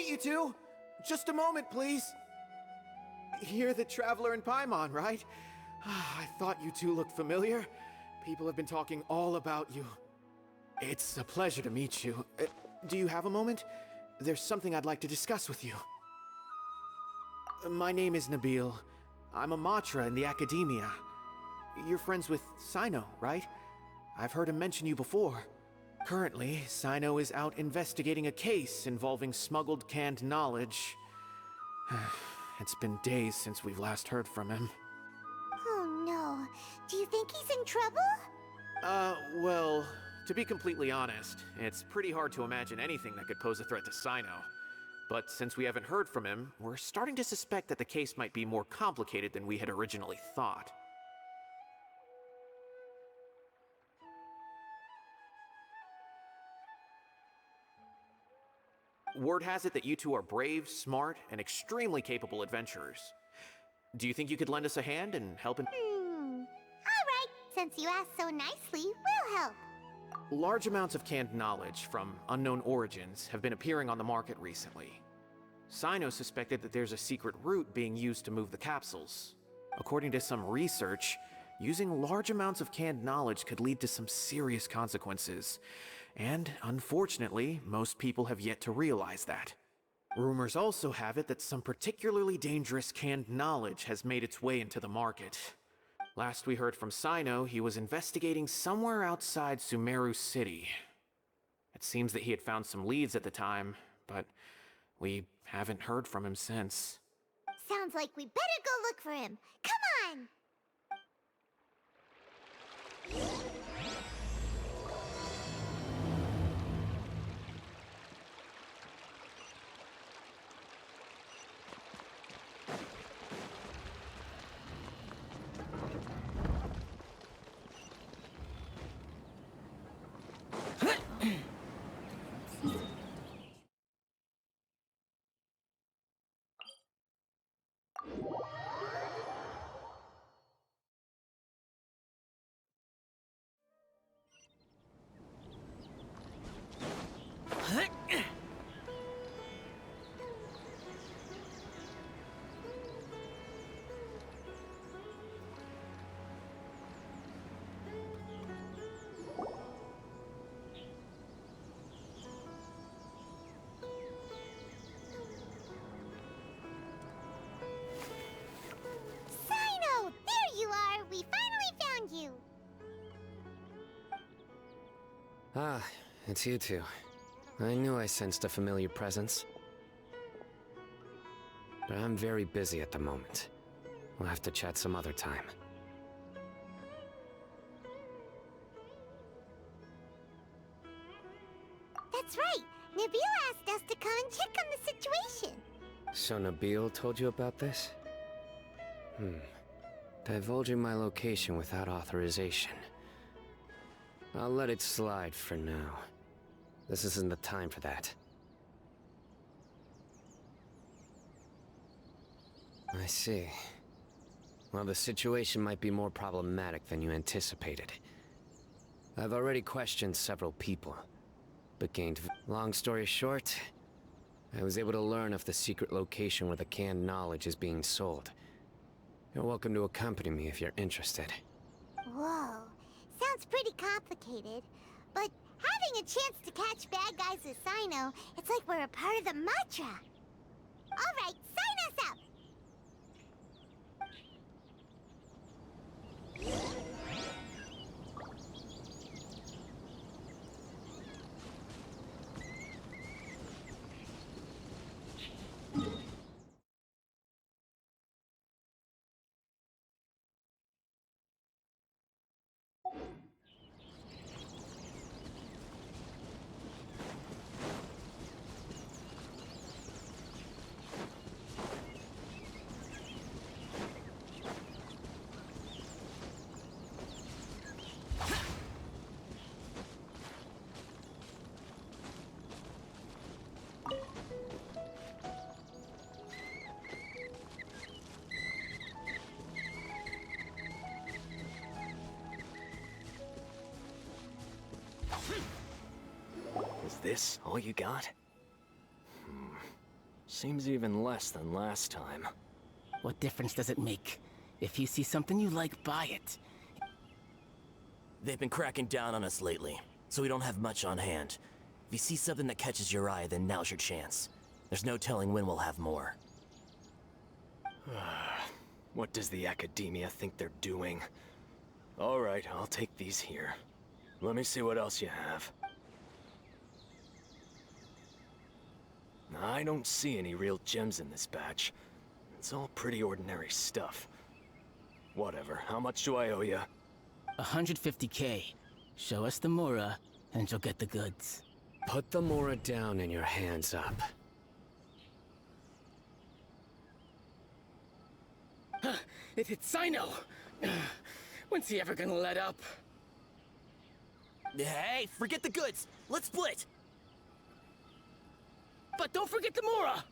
wait, you two! Just a moment, please. You're the traveler in Paimon, right? I thought you two looked familiar. People have been talking all about you. It's a pleasure to meet you. Do you have a moment? There's something I'd like to discuss with you. My name is Nabil. I'm a Matra in the Academia. You're friends with Sino, right? I've heard him mention you before. Currently, Sino is out investigating a case involving smuggled canned knowledge. It's been days since we've last heard from him. Oh no. Do you think he's in trouble? Well, to be completely honest, it's pretty hard to imagine anything that could pose a threat to Sino. But since we haven't heard from him, we're starting to suspect that the case might be more complicated than we had originally thought. Word has it that you two are brave, smart, and extremely capable adventurers. Do you think you could lend us a hand and help in— Alright, since you asked so nicely, we'll help. Large amounts of canned knowledge from unknown origins have been appearing on the market recently. Sino suspected that there's a secret route being used to move the capsules. According to some research, using large amounts of canned knowledge could lead to some serious consequences. And, unfortunately, most people have yet to realize that. Rumors also have it that some particularly dangerous canned knowledge has made its way into the market. Last we heard from Sino, he was investigating somewhere outside Sumeru City. It seems that he had found some leads at the time, but we haven't heard from him since. Sounds like we better go look for him. Come on! Sino! There you are! We finally found you! Ah, it's you two. I knew I sensed a familiar presence. But I'm very busy at the moment. We'll have to chat some other time. That's right! Nabil asked us to come and check on the situation! So Nabil told you about this? Divulging my location without authorization. I'll let it slide for now. This isn't the time for that. I see. Well, the situation might be more problematic than you anticipated. I've already questioned several people, but gained— Long story short, I was able to learn of the secret location where the canned knowledge is being sold. You're welcome to accompany me if you're interested. Whoa, sounds pretty complicated. But having a chance to catch bad guys with Sino, it's like we're a part of the Matra. Alright, sign us up! Is this all you got? Seems even less than last time. What difference does it make? If you see something you like, buy it. They've been cracking down on us lately, so we don't have much on hand. If you see something that catches your eye, then now's your chance. There's no telling when we'll have more. What does the academia think they're doing? Alright, I'll take these here. Let me see what else you have. I don't see any real gems in this batch. It's all pretty ordinary stuff. Whatever, how much do I owe you? 150K. Show us the Mora, and you'll get the goods. Put the Mora down and your hands up. It's Sino! When's he ever gonna let up? Hey, forget the goods! Let's split! But don't forget the Mora!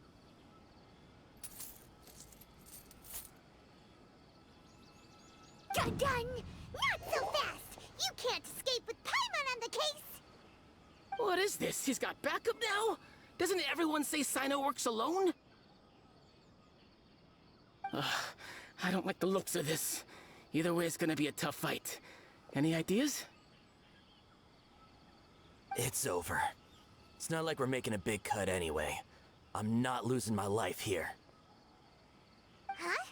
Dun dun! Not so fast! You can't escape with Paimon on the case! What is this? He's got backup now? Doesn't everyone say Sino works alone? I don't like the looks of this. Either way, it's gonna be a tough fight. Any ideas? It's over. It's not like we're making a big cut anyway. I'm not losing my life here. Huh?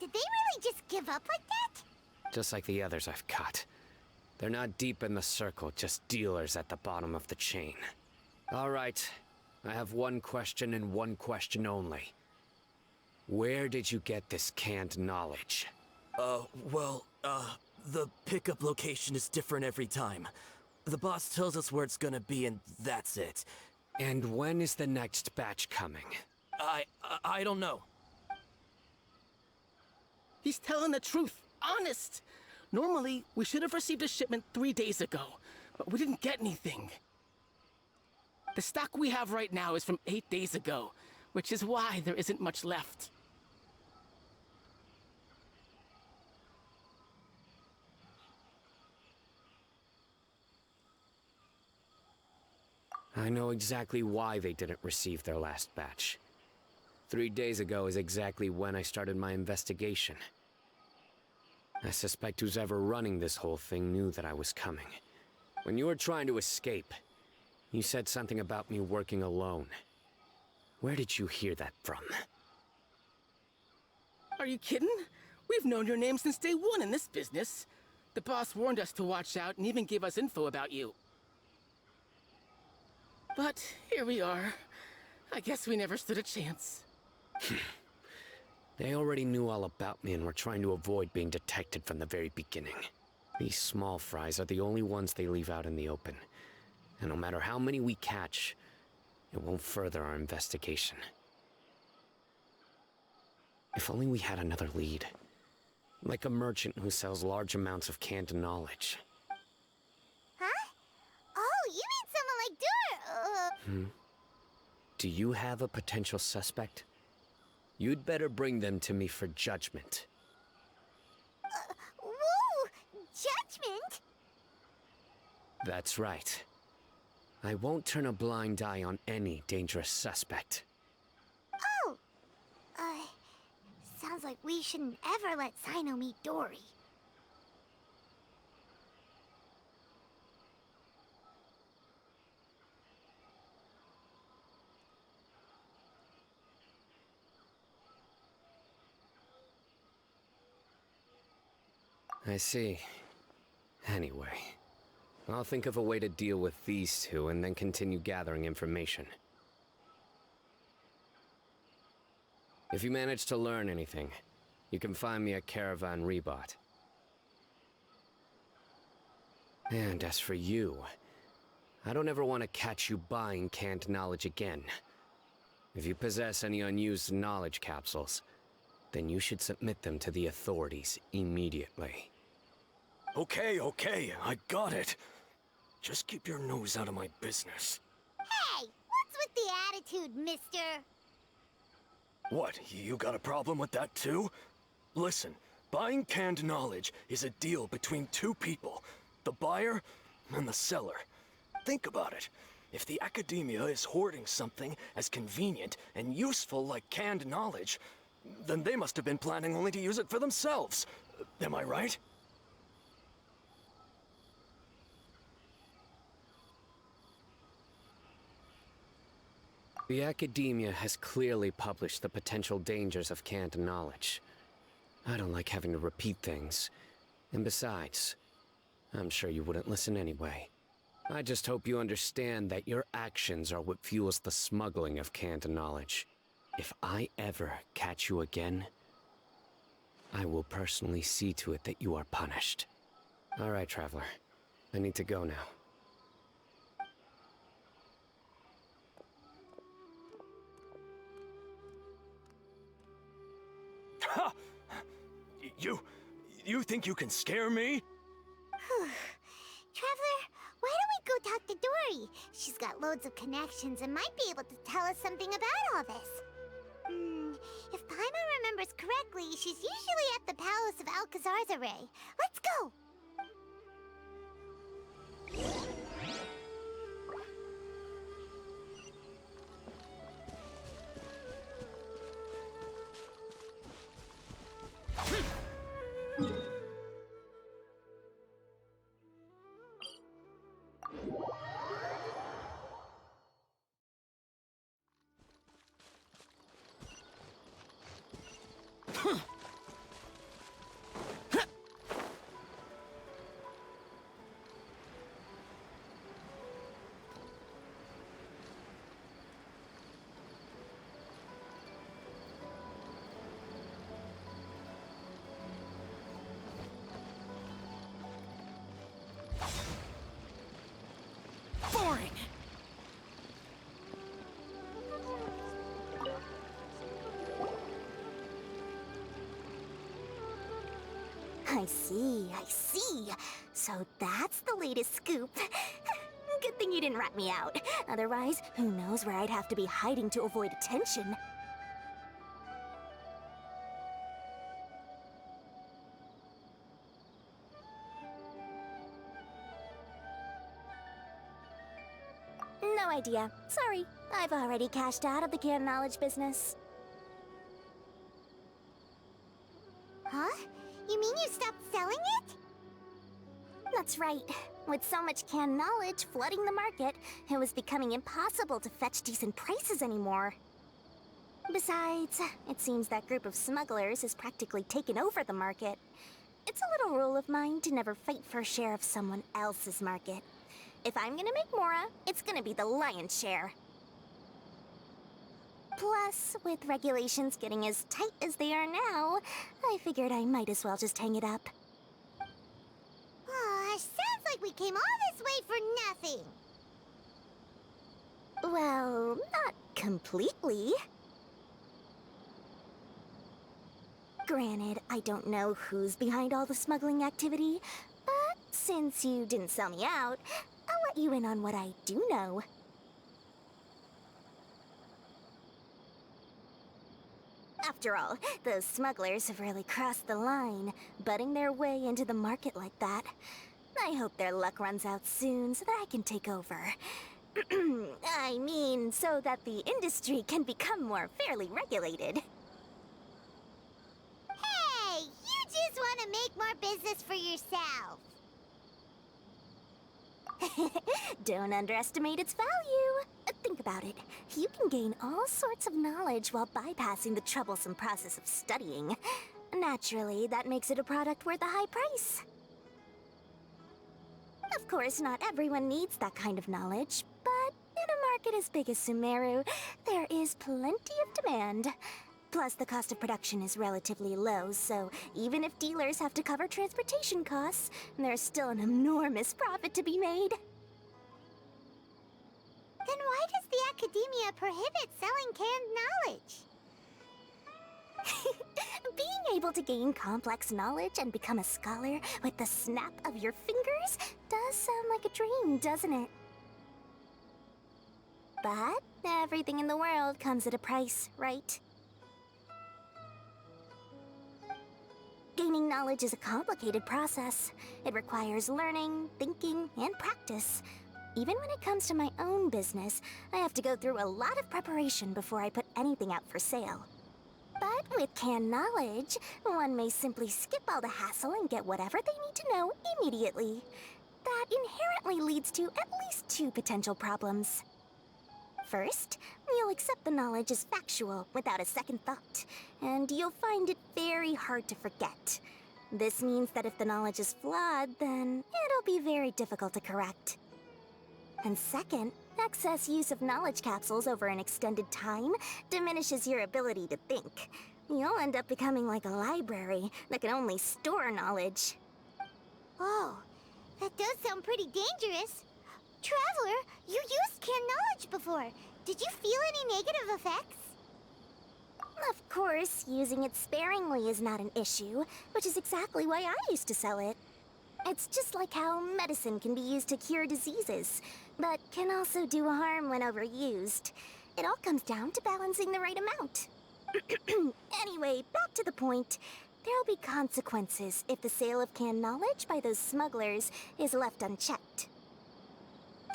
Did they really just give up like that? Just like the others I've caught. They're not deep in the circle, just dealers at the bottom of the chain. All right, I have one question and one question only. Where did you get this canned knowledge? The pickup location is different every time. The boss tells us where it's gonna be and that's it. And when is the next batch coming? I don't know. He's telling the truth. Honest. Normally, we should have received a shipment 3 days ago, but we didn't get anything. The stock we have right now is from 8 days ago, which is why there isn't much left. I know exactly why they didn't receive their last batch. 3 days ago is exactly when I started my investigation. I suspect who's ever running this whole thing knew that I was coming. When you were trying to escape, you said something about me working alone. Where did you hear that from? Are you kidding? We've known your name since day one in this business. The boss warned us to watch out and even gave us info about you. But here we are. I guess we never stood a chance. They already knew all about me and were trying to avoid being detected from the very beginning. These small fries are the only ones they leave out in the open. And no matter how many we catch, it won't further our investigation. If only we had another lead. Like a merchant who sells large amounts of canned knowledge. Huh? Oh, you mean someone like Dur... Do you have a potential suspect? You'd better bring them to me for judgment. Whoa! Judgment? That's right. I won't turn a blind eye on any dangerous suspect. Oh! Sounds like we shouldn't ever let Sino meet Dory. I see. Anyway, I'll think of a way to deal with these two and then continue gathering information. If you manage to learn anything, you can find me at Caravan Rebot. And as for you, I don't ever want to catch you buying canned knowledge again. If you possess any unused knowledge capsules, then you should submit them to the authorities immediately. Okay, I got it. Just keep your nose out of my business. Hey! What's with the attitude, mister? What, you got a problem with that too? Listen, buying canned knowledge is a deal between two people. The buyer and the seller. Think about it. If the academia is hoarding something as convenient and useful like canned knowledge, then they must have been planning only to use it for themselves. Am I right? The academia has clearly published the potential dangers of canned knowledge. I don't like having to repeat things. And besides, I'm sure you wouldn't listen anyway. I just hope you understand that your actions are what fuels the smuggling of canned knowledge. If I ever catch you again, I will personally see to it that you are punished. All right, Traveler. I need to go now. Ha! You think you can scare me? Traveler, why don't we go talk to Dory? She's got loads of connections and might be able to tell us something about all this. If Paimon remembers correctly, she's usually at the Palace of Alcazar's Array. Let's go! Boring! I see. So that's the latest scoop. Good thing you didn't rat me out. Otherwise, who knows where I'd have to be hiding to avoid attention. No idea. Sorry. I've already cashed out of the canned knowledge business. Huh? You mean you stopped selling it? That's right. With so much canned knowledge flooding the market, it was becoming impossible to fetch decent prices anymore. Besides, it seems that group of smugglers has practically taken over the market. It's a little rule of mine to never fight for a share of someone else's market. If I'm gonna make Mora, it's gonna be the lion's share. Plus, with regulations getting as tight as they are now, I figured I might as well just hang it up. Sounds like we came all this way for nothing. Well, not completely. Granted, I don't know who's behind all the smuggling activity, but since you didn't sell me out, I'll let you in on what I do know. After all, those smugglers have really crossed the line, butting their way into the market like that. I hope their luck runs out soon so that I can take over. I mean, so that the industry can become more fairly regulated. Hey, you just want to make more business for yourself. Don't underestimate its value. Think about it. You can gain all sorts of knowledge while bypassing the troublesome process of studying. Naturally, that makes it a product worth a high price. Of course, not everyone needs that kind of knowledge, but in a market as big as Sumeru, there is plenty of demand. Plus, the cost of production is relatively low, so even if dealers have to cover transportation costs, there's still an enormous profit to be made. Then why does the academia prohibit selling canned knowledge? Being able to gain complex knowledge and become a scholar with the snap of your fingers does sound like a dream, doesn't it? But everything in the world comes at a price, right? Gaining knowledge is a complicated process. It requires learning, thinking, and practice. Even when it comes to my own business, I have to go through a lot of preparation before I put anything out for sale. But with canned knowledge, one may simply skip all the hassle and get whatever they need to know immediately. That inherently leads to at least two potential problems. First, you'll accept the knowledge as factual without a second thought, and you'll find it very hard to forget. This means that if the knowledge is flawed, then it'll be very difficult to correct. And second, excess use of knowledge capsules over an extended time diminishes your ability to think. You'll end up becoming like a library that can only store knowledge. Oh, that does sound pretty dangerous. Traveler, you used canned knowledge before. Did you feel any negative effects? Of course, using it sparingly is not an issue, which is exactly why I used to sell it. It's just like how medicine can be used to cure diseases, but can also do harm when overused. It all comes down to balancing the right amount. Anyway, back to the point. There'll be consequences if the sale of canned knowledge by those smugglers is left unchecked.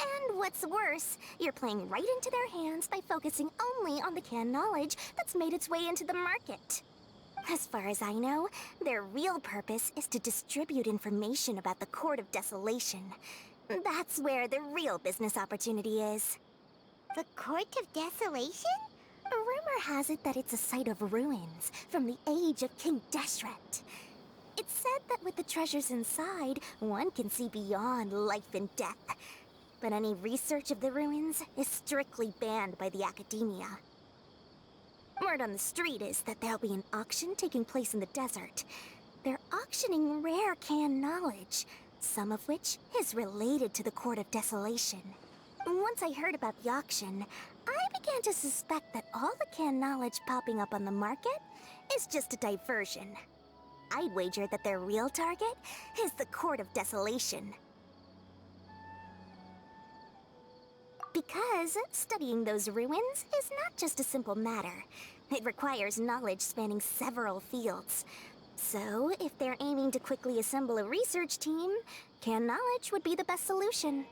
And what's worse, you're playing right into their hands by focusing only on the canned knowledge that's made its way into the market. As far as I know, their real purpose is to distribute information about the Court of Desolation. That's where the real business opportunity is. The Court of Desolation? A rumor has it that it's a site of ruins from the age of King Deshret. It's said that with the treasures inside, one can see beyond life and death. But any research of the ruins is strictly banned by the academia. Word on the street is that there'll be an auction taking place in the desert. They're auctioning rare canned knowledge, some of which is related to the Court of Desolation. Once I heard about the auction, I began to suspect that all the canned knowledge popping up on the market is just a diversion. I'd wager that their real target is the Court of Desolation. Because studying those ruins is not just a simple matter. It requires knowledge spanning several fields. So, if they're aiming to quickly assemble a research team, canned knowledge would be the best solution.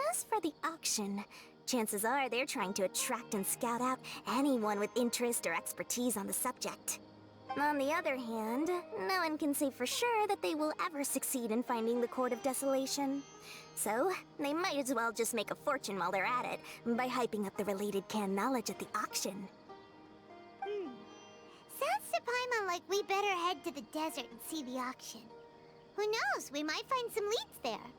As for the auction, chances are they're trying to attract and scout out anyone with interest or expertise on the subject. On the other hand, no one can say for sure that they will ever succeed in finding the Court of Desolation. So, they might as well just make a fortune while they're at it by hyping up the related canned knowledge at the auction. Sounds to Paimon like we better head to the desert and see the auction. Who knows, we might find some leads there.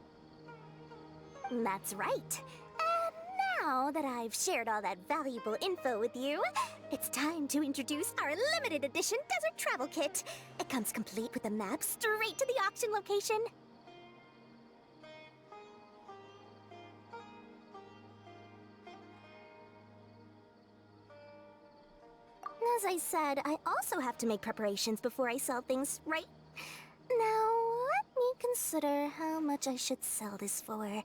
That's right. And now that I've shared all that valuable info with you, it's time to introduce our limited edition desert travel kit. It comes complete with a map straight to the auction location. As I said, I also have to make preparations before I sell things, right? Now, let me consider how much I should sell this for.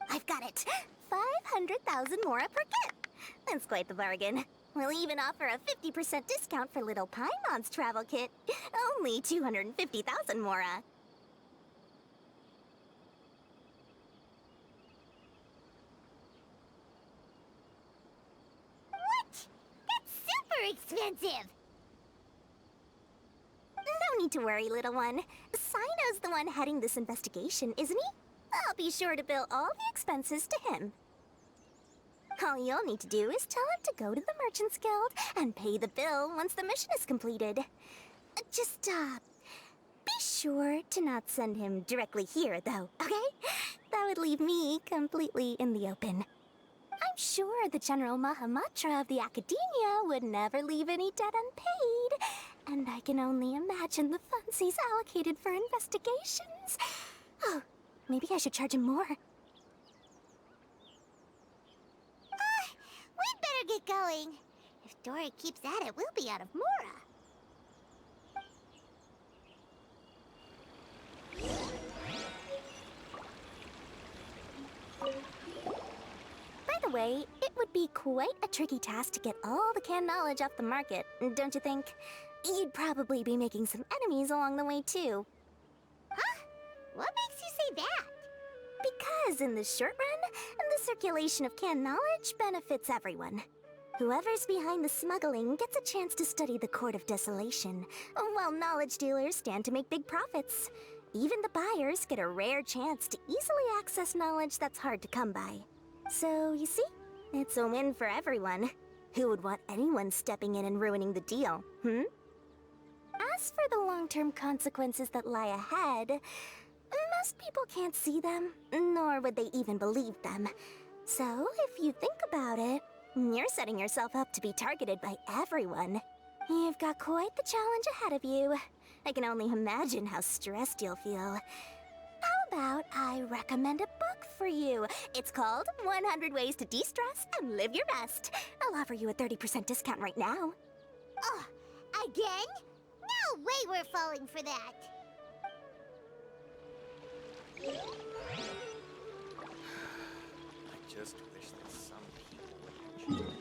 I've got it! 500,000 mora per kit! That's quite the bargain. We'll even offer a 50% discount for little Paimon's travel kit. Only 250,000 mora. What? That's super expensive! No need to worry, little one. Sino's the one heading this investigation, isn't he? I'll be sure to bill all the expenses to him. All you'll need to do is tell him to go to the Merchants Guild and pay the bill once the mission is completed. Just, be sure to not send him directly here, though, okay? That would leave me completely in the open. I'm sure the General Mahamatra of the Academia would never leave any debt unpaid, and I can only imagine the funds he's allocated for investigations. Oh, maybe I should charge him more. We'd better get going. If Dora keeps at it, we'll be out of mora. By the way, it would be quite a tricky task to get all the canned knowledge off the market, don't you think? You'd probably be making some enemies along the way, too. Huh? What makes you say that? Because in the short run, the circulation of canned knowledge benefits everyone. Whoever's behind the smuggling gets a chance to study the Court of Desolation, while knowledge dealers stand to make big profits. Even the buyers get a rare chance to easily access knowledge that's hard to come by. So, you see, it's a win for everyone. Who would want anyone stepping in and ruining the deal, As for the long-term consequences that lie ahead, most people can't see them, nor would they even believe them. So, if you think about it, you're setting yourself up to be targeted by everyone. You've got quite the challenge ahead of you. I can only imagine how stressed you'll feel. How about I recommend a book for you? It's called 100 Ways to De-Stress and Live Your Best. I'll offer you a 30% discount right now. Oh, again? No way we're falling for that. I just wish that some people would actually...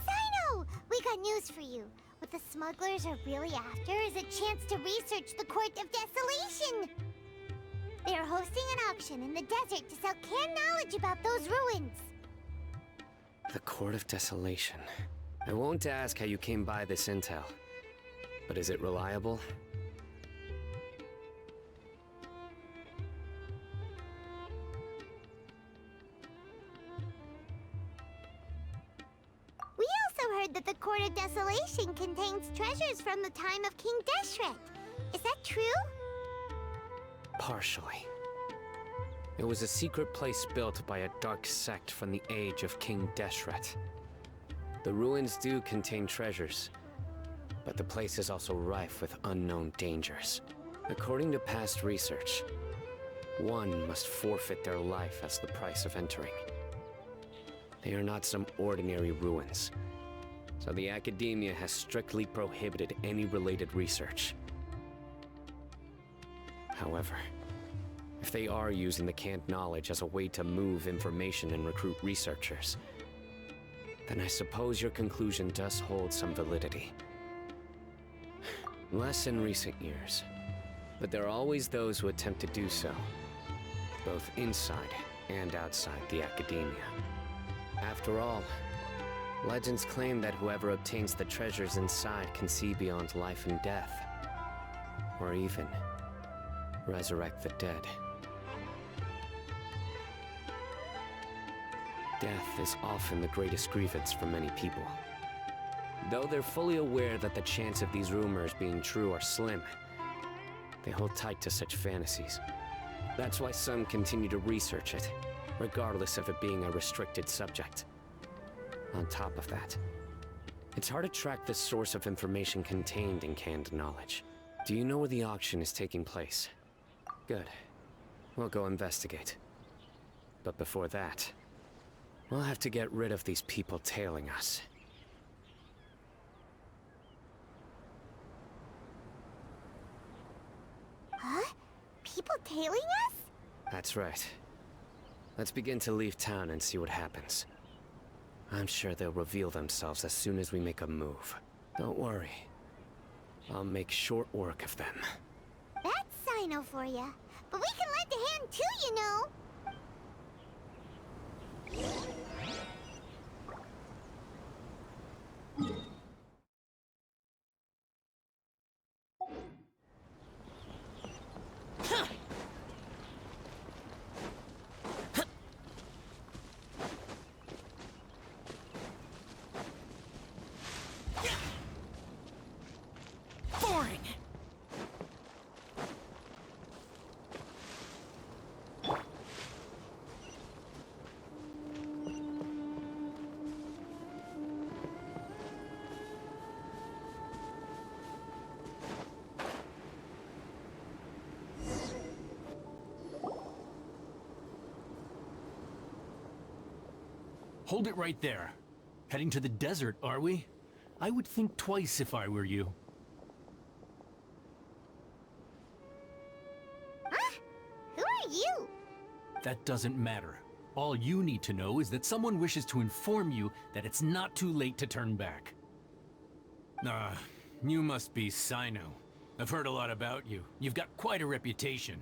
Sino, we got news for you. What the smugglers are really after is a chance to research the Court of Desolation. They are hosting an auction in the desert to sell canned knowledge about those ruins. The Court of Desolation. I won't ask how you came by this intel, but is it reliable? We also heard that the Court of Desolation contains treasures from the time of King Deshret. Is that true? Partially. It was a secret place built by a dark sect from the age of King Deshret. The ruins do contain treasures, but the place is also rife with unknown dangers. According to past research, one must forfeit their life as the price of entering. They are not some ordinary ruins, so the academia has strictly prohibited any related research. However, if they are using the canned knowledge as a way to move information and recruit researchers, then I suppose your conclusion does hold some validity. Less in recent years, but there are always those who attempt to do so, both inside and outside the academia. After all, legends claim that whoever obtains the treasures inside can see beyond life and death, or even resurrect the dead. Death is often the greatest grievance for many people. Though they're fully aware that the chance of these rumors being true are slim, they hold tight to such fantasies. That's why some continue to research it, regardless of it being a restricted subject. On top of that, it's hard to track the source of information contained in canned knowledge. Do you know where the auction is taking place? Good. We'll go investigate. But before that, we'll have to get rid of these people tailing us. Huh? People tailing us? That's right. Let's begin to leave town and see what happens. I'm sure they'll reveal themselves as soon as we make a move. Don't worry. I'll make short work of them. That's Sino for ya. But we can lend a hand too, you know. Boring! Hold it right there. Heading to the desert, are we? I would think twice if I were you. Huh? Who are you? That doesn't matter. All you need to know is that someone wishes to inform you that it's not too late to turn back. You must be Sino. I've heard a lot about you. You've got quite a reputation.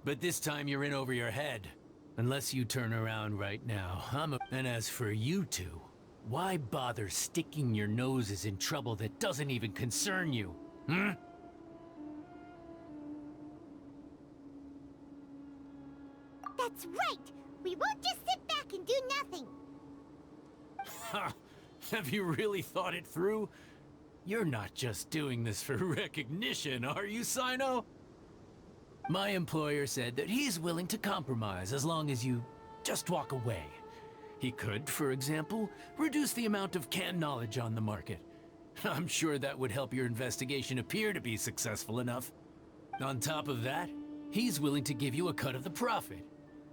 But this time you're in over your head. Unless you turn around right now, And as for you two, why bother sticking your noses in trouble that doesn't even concern you? Hmm? That's right! We won't just sit back and do nothing! Ha! Have you really thought it through? You're not just doing this for recognition, are you, Sino? My employer said that he's willing to compromise as long as you just walk away. He could, for example, reduce the amount of canned knowledge on the market. I'm sure that would help your investigation appear to be successful enough. On top of that, he's willing to give you a cut of the profit.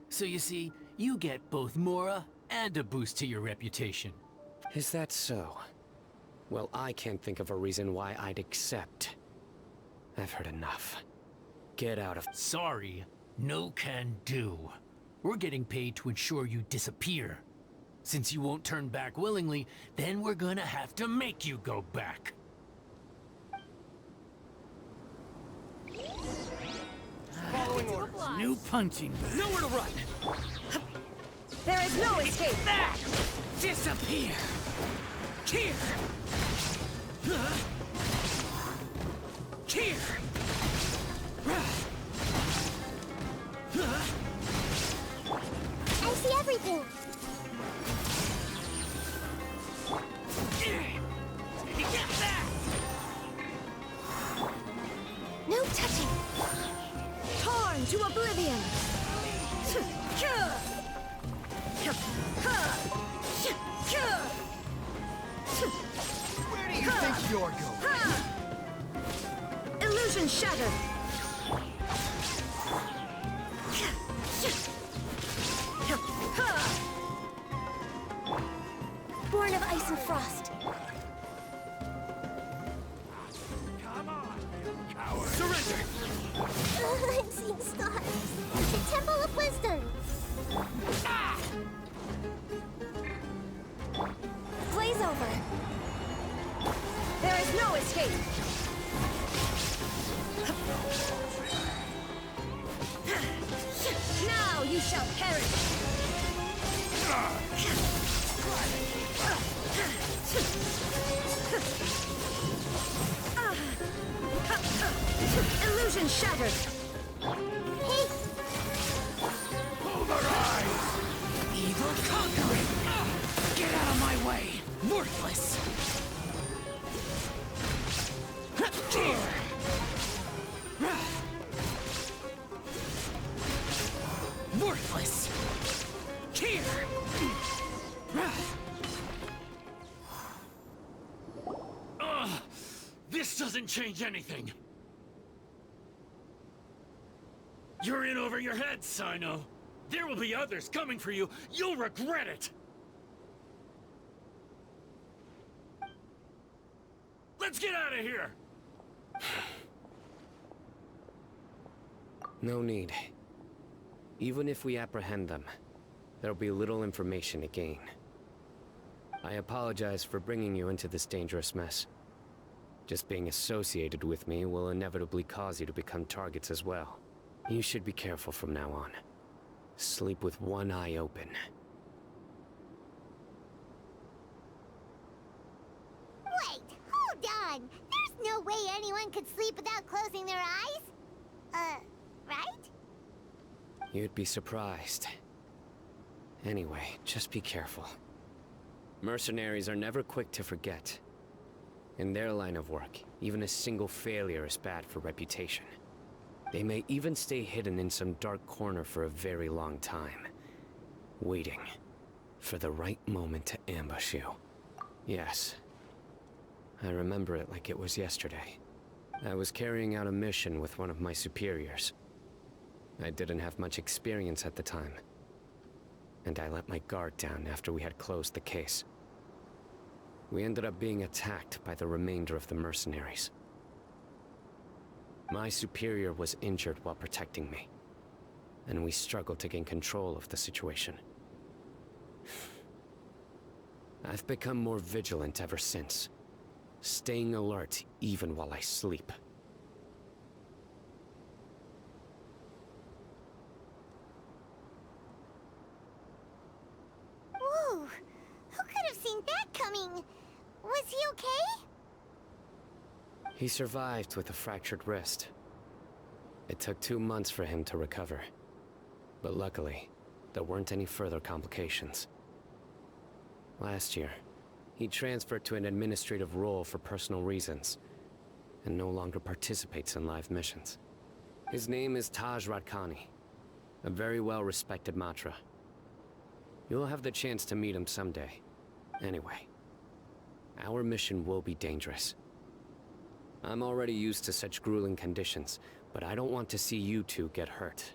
So you see, you get both Mora and a boost to your reputation. Is that so? Well, I can't think of a reason why I'd accept. I've heard enough. Get out of— Sorry, no can do. We're getting paid to ensure you disappear. Since you won't turn back willingly, then we're gonna have to make you go back. Following orders. New punching bag. Nowhere to run! There is no escape! That! Disappear! Here! Here! I see everything! Get that! No touching! Torn to oblivion! Where do you think you're going? Illusion shattered! Born of ice and frost. Surrender! I'm seeing stars. It's the Temple of Wisdom. Blaze over. There is no escape. Now you shall perish. Illusion shattered. Hey, Evil conquering! Get out of my way! Worthless! Worthless! Here! This doesn't change anything. You're in over your head, Sino. There will be others coming for you. You'll regret it. Let's get out of here. No need. Even if we apprehend them, there'll be little information to gain. I apologize for bringing you into this dangerous mess. Just being associated with me will inevitably cause you to become targets as well. You should be careful from now on. Sleep with one eye open. wait, hold on. There's no way anyone could sleep without closing their eyes. Right? You'd be surprised. Anyway, just be careful. Mercenaries are never quick to forget. In their line of work, even a single failure is bad for reputation. They may even stay hidden in some dark corner for a very long time, waiting for the right moment to ambush you. Yes, I remember it like it was yesterday. I was carrying out a mission with one of my superiors. I didn't have much experience at the time, and I let my guard down after we had closed the case. We ended up being attacked by the remainder of the mercenaries. My superior was injured while protecting me, and we struggled to gain control of the situation. I've become more vigilant ever since, staying alert even while I sleep. Whoa! Who could have seen that coming? Was he okay? He survived with a fractured wrist. It took 2 months for him to recover. But luckily, there weren't any further complications. Last year, he transferred to an administrative role for personal reasons, and no longer participates in live missions. His name is Taj Radkani, a very well-respected Matra. You'll have the chance to meet him someday. Anyway, our mission will be dangerous. I'm already used to such grueling conditions, but I don't want to see you two get hurt.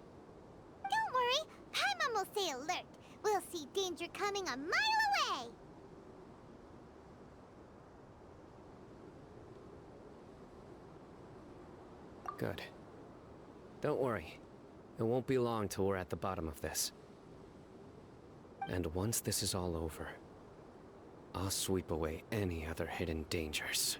Don't worry, Paimon will stay alert. We'll see danger coming a mile away. Good. Don't worry. It won't be long till we're at the bottom of this. And once this is all over, I'll sweep away any other hidden dangers.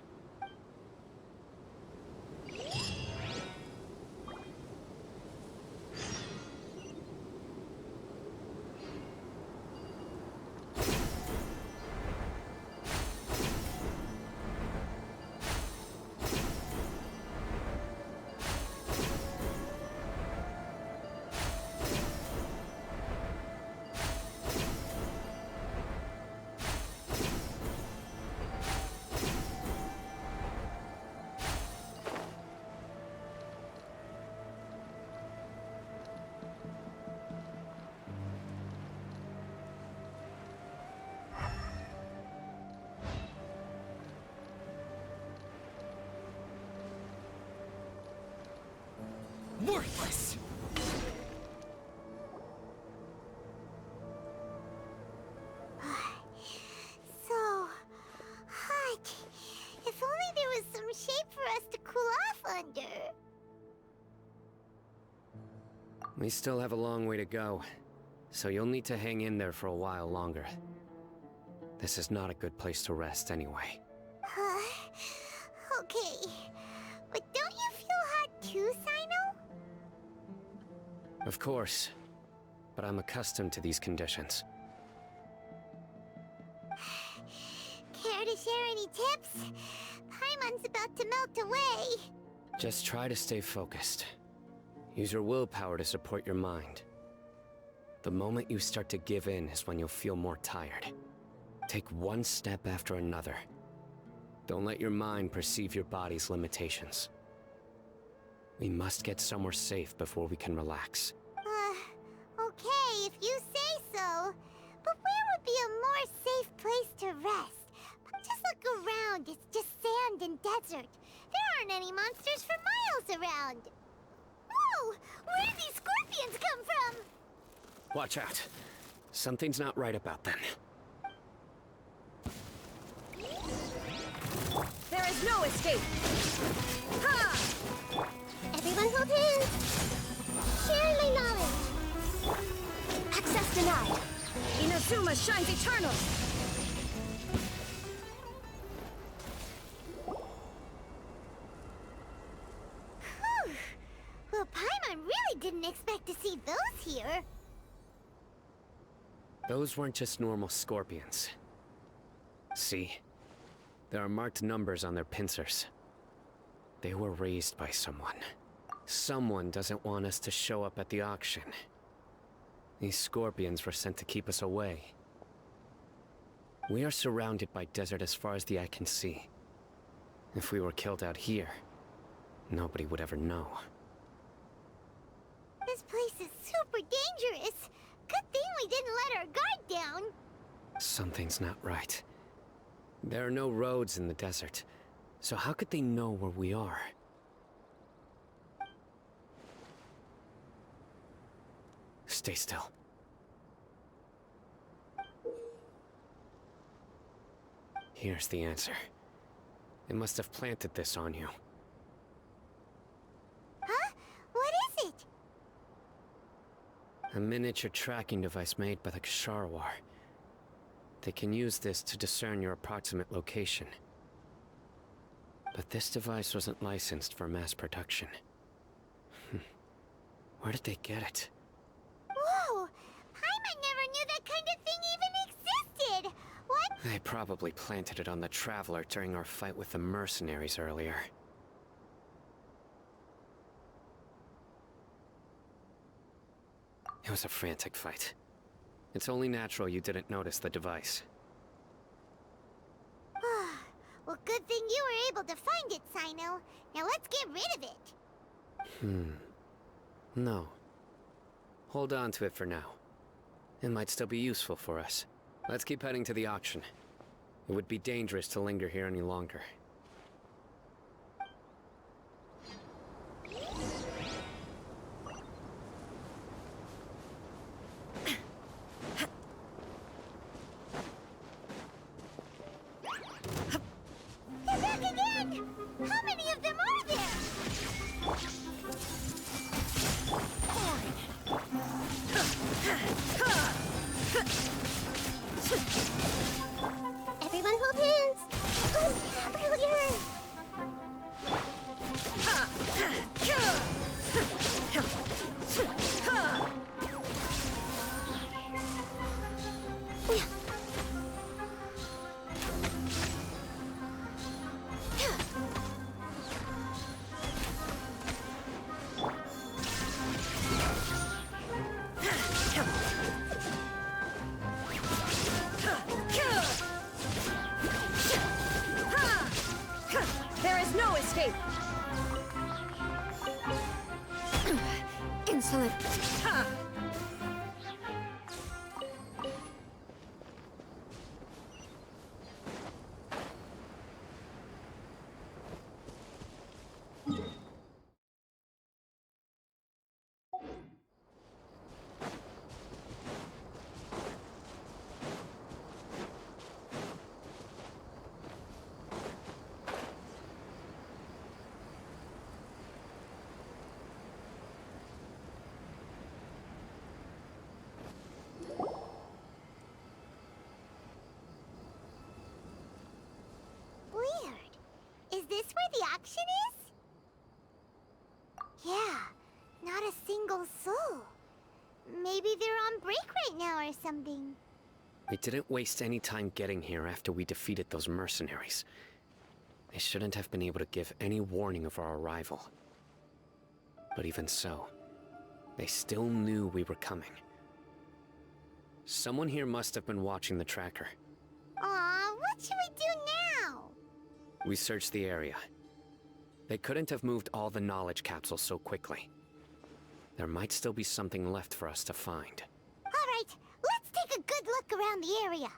Worthless! So hot. If only there was some shade for us to cool off under. We still have a long way to go, so you'll need to hang in there for a while longer. This is not a good place to rest anyway. Okay. But don't you feel hot too, Sino? Of course, but I'm accustomed to these conditions. Care to share any tips? Paimon's about to melt away. Just try to stay focused. Use your willpower to support your mind. The moment you start to give in is when you'll feel more tired. Take one step after another. Don't let your mind perceive your body's limitations. We must get somewhere safe before we can relax. Okay, if you say so. But where would be a more safe place to rest? Just look around, it's just sand and desert. There aren't any monsters for miles around. Whoa! Where did these scorpions come from? Watch out. Something's not right about them. There is no escape! Ha! Everyone hold hands. Share my knowledge. Access denied! Inazuma shines eternal! Whew. Well, Paimon really didn't expect to see those here. Those weren't just normal scorpions. See? There are marked numbers on their pincers. They were raised by someone. Someone doesn't want us to show up at the auction. These scorpions were sent to keep us away. We are surrounded by desert as far as the eye can see. If we were killed out here, nobody would ever know. This place is super dangerous. Good thing we didn't let our guard down. Something's not right. There are no roads in the desert, so how could they know where we are? Stay still. Here's the answer. It must have planted this on you. Huh? What is it? A miniature tracking device made by the Ksharwar. They can use this to discern your approximate location. But this device wasn't licensed for mass production. Where did they get it? Whoa! Paimon never knew that kind of thing even existed! What? They probably planted it on the Traveler during our fight with the mercenaries earlier. It was a frantic fight. It's only natural you didn't notice the device. Well, good thing you were able to find it, Sino. Now let's get rid of it. No. Hold on to it for now. It might still be useful for us. Let's keep heading to the auction. It would be dangerous to linger here any longer. They're back again! How many of them are there? Everyone hold hands! Oh, brilliant! There is no escape! Insolent! Ha! Weird. Is this where the auction is? Yeah, not a single soul. Maybe they're on break right now or something. We didn't waste any time getting here after we defeated those mercenaries. They shouldn't have been able to give any warning of our arrival. But even so, they still knew we were coming. Someone here must have been watching the tracker. Aw, what should we do now? We searched the area. They couldn't have moved all the knowledge capsules so quickly. There might still be something left for us to find. Alright, let's take a good look around the area.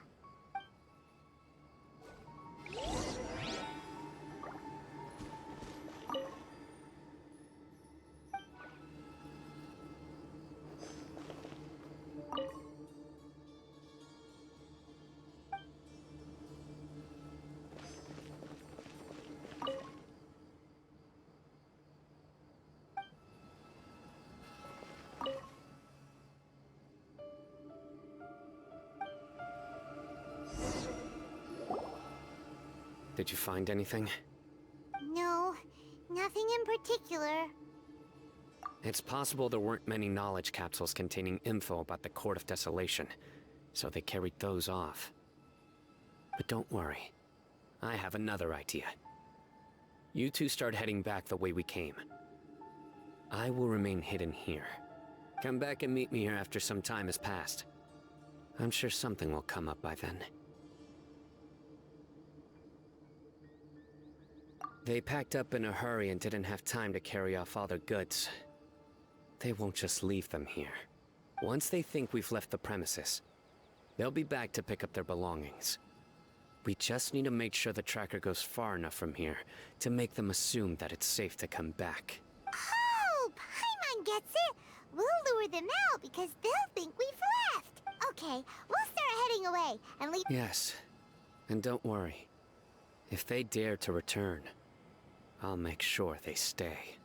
Did you find anything? No, nothing in particular. It's possible there weren't many knowledge capsules containing info about the Court of Desolation, so they carried those off. But don't worry. I have another idea. You two start heading back the way we came. I will remain hidden here. Come back and meet me here after some time has passed. I'm sure something will come up by then. They packed up in a hurry and didn't have time to carry off all their goods. They won't just leave them here. Once they think we've left the premises, they'll be back to pick up their belongings. We just need to make sure the tracker goes far enough from here to make them assume that it's safe to come back. Oh, Paimon gets it! We'll lure them out because they'll think we've left! Okay, we'll start heading away and leave— Yes, and don't worry. If they dare to return, I'll make sure they stay.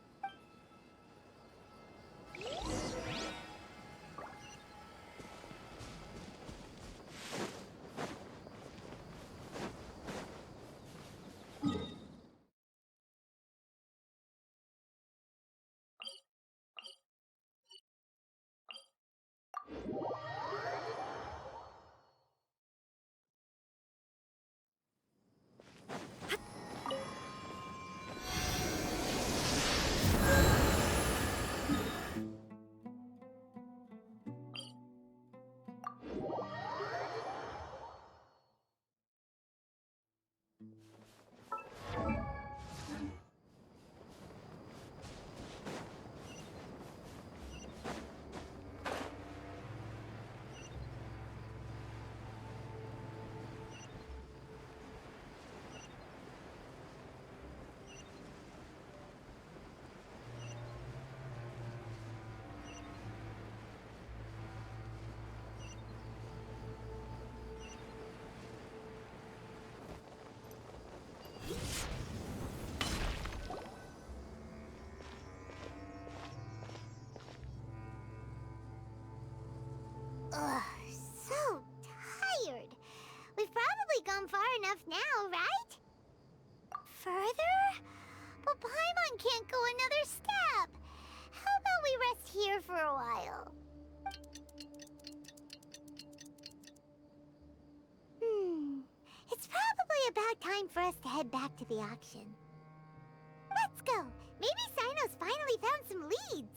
Ugh, so tired. We've probably gone far enough now, right? Further? But Paimon can't go another step. How about we rest here for a while? It's probably about time for us to head back to the auction. Let's go. Maybe Sino's finally found some leads.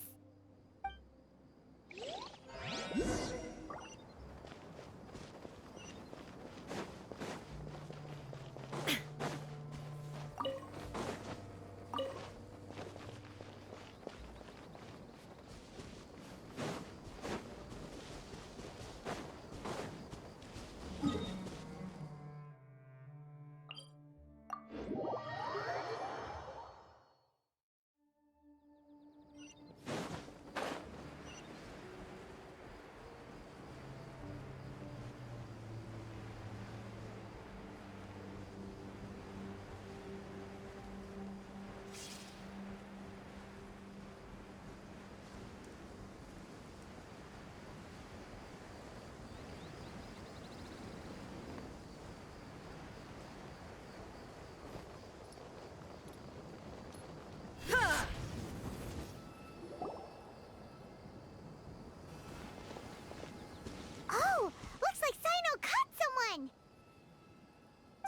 Oh, looks like Sino caught someone!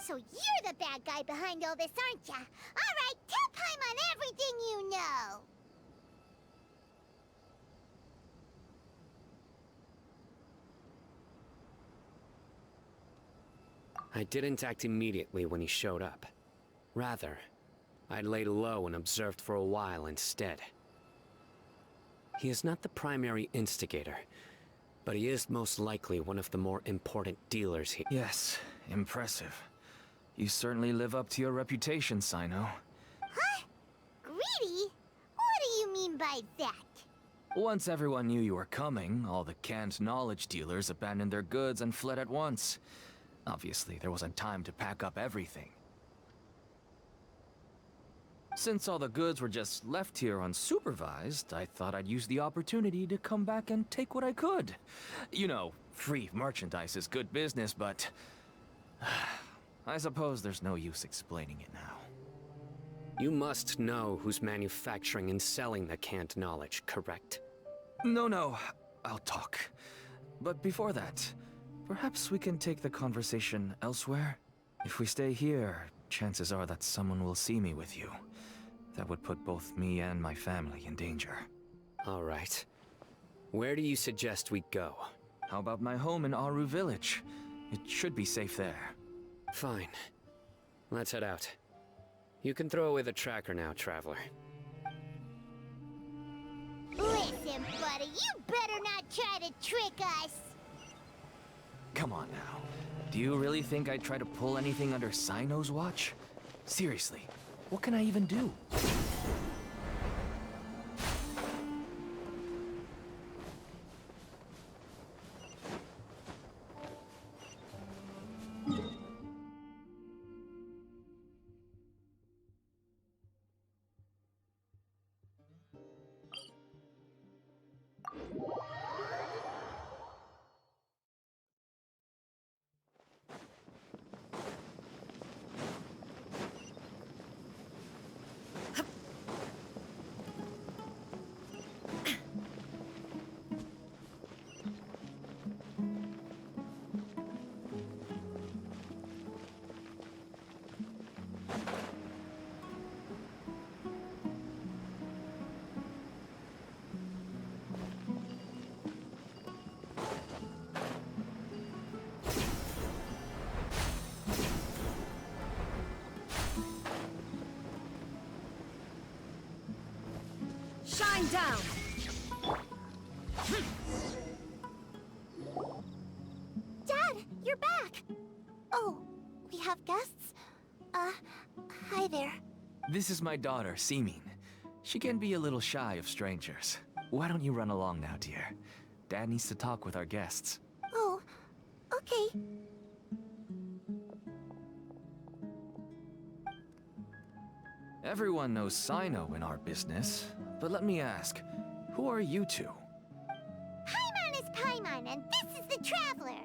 So you're the bad guy behind all this, aren't ya? Alright, tell Paimon everything you know! I didn't act immediately when he showed up. Rather, I laid low and observed for a while instead. He is not the primary instigator, but he is most likely one of the more important dealers here. Yes, impressive. You certainly live up to your reputation, Sino. Huh? Greedy? What do you mean by that? Once everyone knew you were coming, all the canned knowledge dealers abandoned their goods and fled at once. Obviously, there wasn't time to pack up everything. Since all the goods were just left here unsupervised, I thought I'd use the opportunity to come back and take what I could. You know, free merchandise is good business, but... I suppose there's no use explaining it now. You must know who's manufacturing and selling the canned knowledge, correct? No, I'll talk. But before that, perhaps we can take the conversation elsewhere? If we stay here, chances are that someone will see me with you. That would put both me and my family in danger. All right. Where do you suggest we go? How about my home in Aru Village? It should be safe there. Fine. Let's head out. You can throw away the tracker now, traveler. Listen, buddy, you better not try to trick us! Come on now. Do you really think I'd try to pull anything under Sino's watch? Seriously, what can I even do? down! Dad, you're back! Oh, we have guests? Hi there. This is my daughter, Seeming. She can be a little shy of strangers. Why don't you run along now, dear? Dad needs to talk with our guests. Oh, okay. Everyone knows Sino in our business, but let me ask, who are you two? Paimon is Paimon, and this is the Traveler!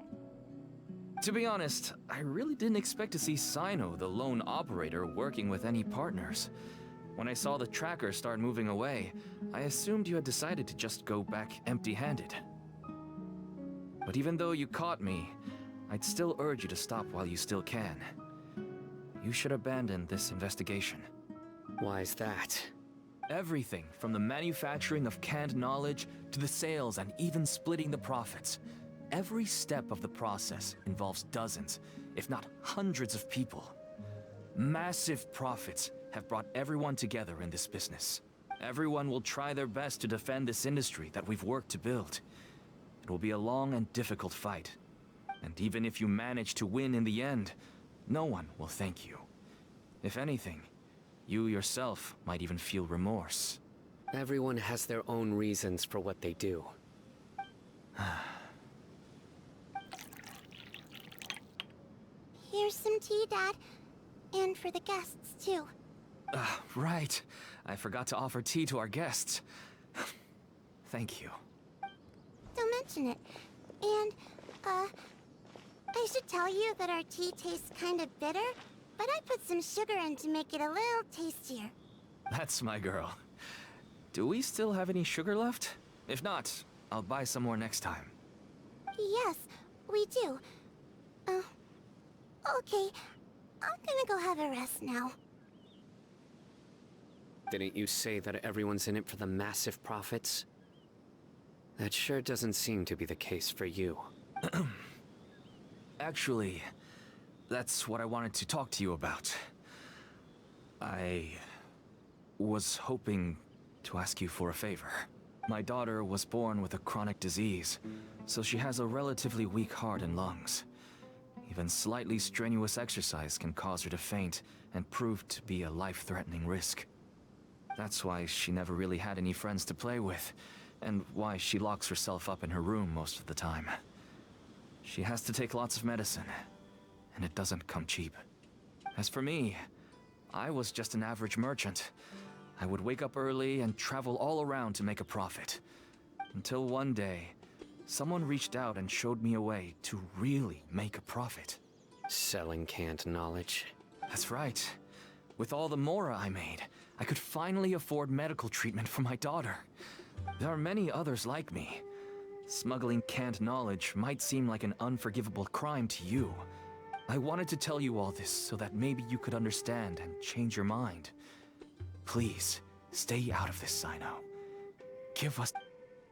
To be honest, I really didn't expect to see Sino, the lone operator, working with any partners. When I saw the tracker start moving away, I assumed you had decided to just go back empty-handed. But even though you caught me, I'd still urge you to stop while you still can. You should abandon this investigation. Why is that? Everything from the manufacturing of canned knowledge to the sales and even splitting the profits. Every step of the process involves dozens, if not hundreds of people. Massive profits have brought everyone together in this business. Everyone will try their best to defend this industry that we've worked to build. It will be a long and difficult fight. And even if you manage to win in the end, no one will thank you. If anything, you yourself might even feel remorse. Everyone has their own reasons for what they do. Here's some tea, Dad. And for the guests, too. Right. I forgot to offer tea to our guests. Thank you. Don't mention it. And, I should tell you that our tea tastes kind of bitter, but I put some sugar in to make it a little tastier. That's my girl. Do we still have any sugar left? If not, I'll buy some more next time. Yes, we do. Okay. I'm gonna go have a rest now. Didn't you say that everyone's in it for the massive profits? That sure doesn't seem to be the case for you. Actually, that's what I wanted to talk to you about. I was hoping to ask you for a favor. My daughter was born with a chronic disease, so she has a relatively weak heart and lungs. Even slightly strenuous exercise can cause her to faint and prove to be a life-threatening risk. That's why she never really had any friends to play with, and why she locks herself up in her room most of the time. She has to take lots of medicine, and it doesn't come cheap. As for me, I was just an average merchant. I would wake up early and travel all around to make a profit. Until one day, someone reached out and showed me a way to really make a profit. Selling canned knowledge? That's right. With all the mora I made, I could finally afford medical treatment for my daughter. There are many others like me. Smuggling canned knowledge might seem like an unforgivable crime to you. I wanted to tell you all this so that maybe you could understand and change your mind. Please, stay out of this, Sino. Give us...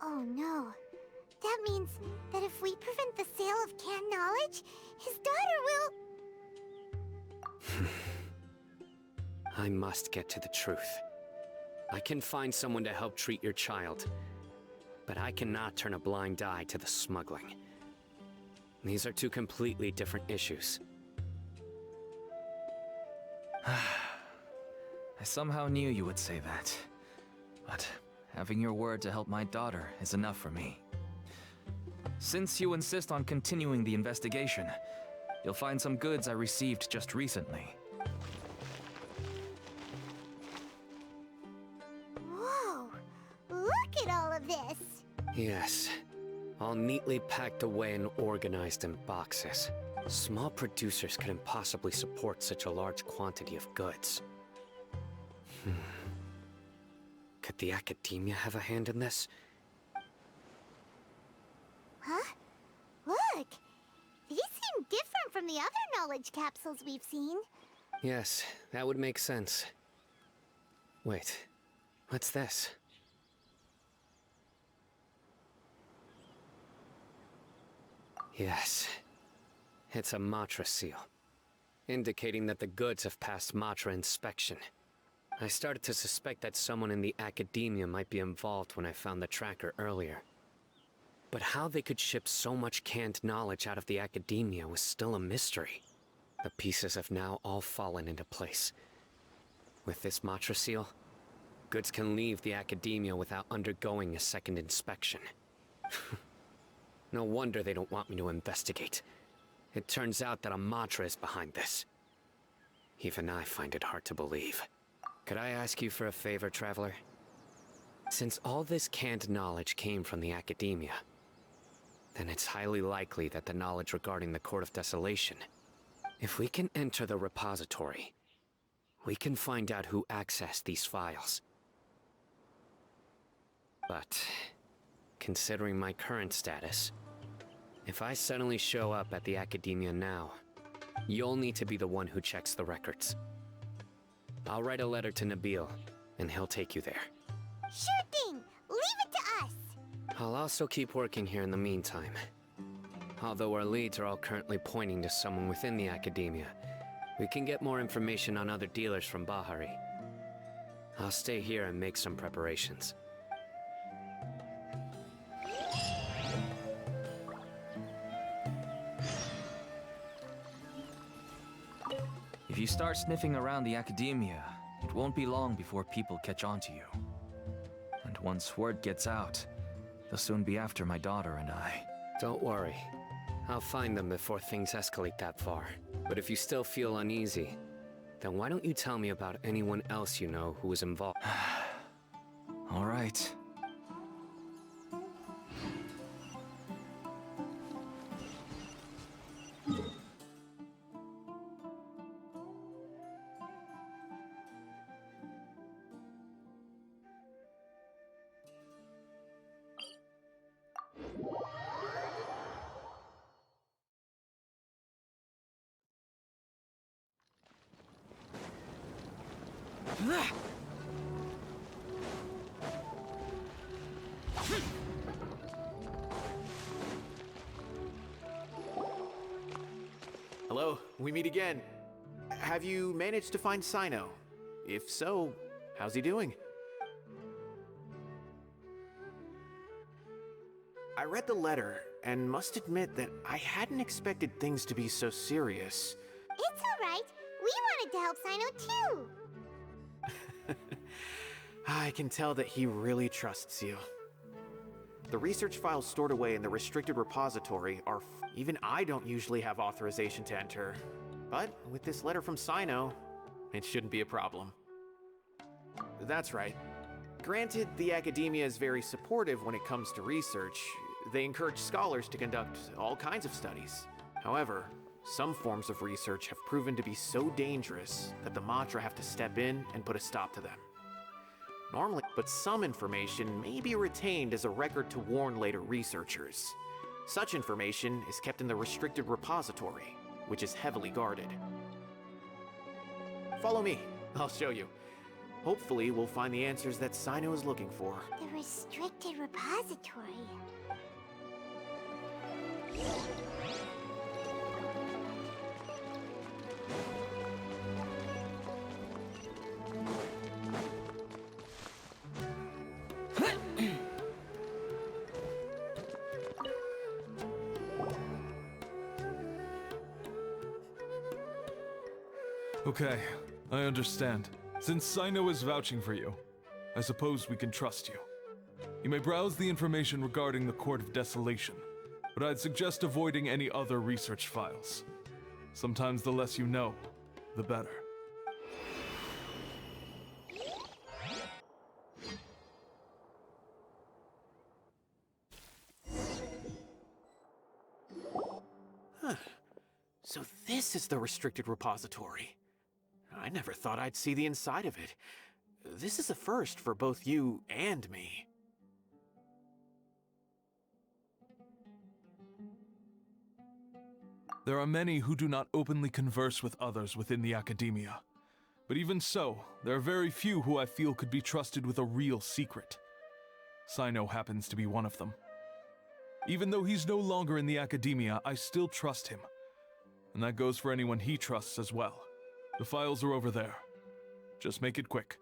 Oh no. That means that if we prevent the sale of canned knowledge, his daughter will... I must get to the truth. I can find someone to help treat your child, but I cannot turn a blind eye to the smuggling. These are two completely different issues. I somehow knew you would say that. But having your word to help my daughter is enough for me. Since you insist on continuing the investigation, you'll find some goods I received just recently. Whoa! Look at all of this! Yes, all neatly packed away and organized in boxes. Small producers couldn't possibly support such a large quantity of goods. Could the academia have a hand in this? Huh? Look! These seem different from the other knowledge capsules we've seen. Yes, that would make sense. Wait, what's this? Yes, it's a Matra seal, indicating that the goods have passed Matra inspection. I started to suspect that someone in the academia might be involved when I found the tracker earlier. But how they could ship so much canned knowledge out of the academia was still a mystery. The pieces have now all fallen into place. With this Matra seal, goods can leave the academia without undergoing a second inspection. No wonder they don't want me to investigate. It turns out that a Matra is behind this. Even I find it hard to believe. Could I ask you for a favor, Traveler? Since all this canned knowledge came from the academia, then it's highly likely that the knowledge regarding the Court of Desolation. If we can enter the repository, we can find out who accessed these files. But, considering my current status, if I suddenly show up at the academia now, you'll need to be the one who checks the records. I'll write a letter to Nabil, and he'll take you there. Sure thing! Leave it to us! I'll also keep working here in the meantime. Although our leads are all currently pointing to someone within the academia, we can get more information on other dealers from Bahari. I'll stay here and make some preparations. If you start sniffing around the academia, it won't be long before people catch on to you. And once word gets out, they'll soon be after my daughter and I. Don't worry. I'll find them before things escalate that far. But if you still feel uneasy, then why don't you tell me about anyone else you know who was involved? All right. Hello, we meet again. Have you managed to find Sino? If so, how's he doing? I read the letter and must admit that I hadn't expected things to be so serious. It's alright. We wanted to help Sino too. I can tell that he really trusts you. The research files stored away in the restricted repository are even I don't usually have authorization to enter. But with this letter from Sino, it shouldn't be a problem. That's right. Granted, the academia is very supportive when it comes to research. They encourage scholars to conduct all kinds of studies. However, some forms of research have proven to be so dangerous that the Matra have to step in and put a stop to them. Normally, but some information may be retained as a record to warn later researchers. Such information is kept in the restricted repository, which is heavily guarded. Follow me, I'll show you. Hopefully, we'll find the answers that Sino is looking for. The restricted repository. Okay, I understand. Since Sino is vouching for you, I suppose we can trust you. You may browse the information regarding the Court of Desolation, but I'd suggest avoiding any other research files. Sometimes the less you know, the better. Huh. So this is the restricted repository. I never thought I'd see the inside of it. This is a first for both you and me. There are many who do not openly converse with others within the academia. But even so, there are very few who I feel could be trusted with a real secret. Sino happens to be one of them. Even though he's no longer in the academia, I still trust him. And that goes for anyone he trusts as well. The files are over there. Just make it quick.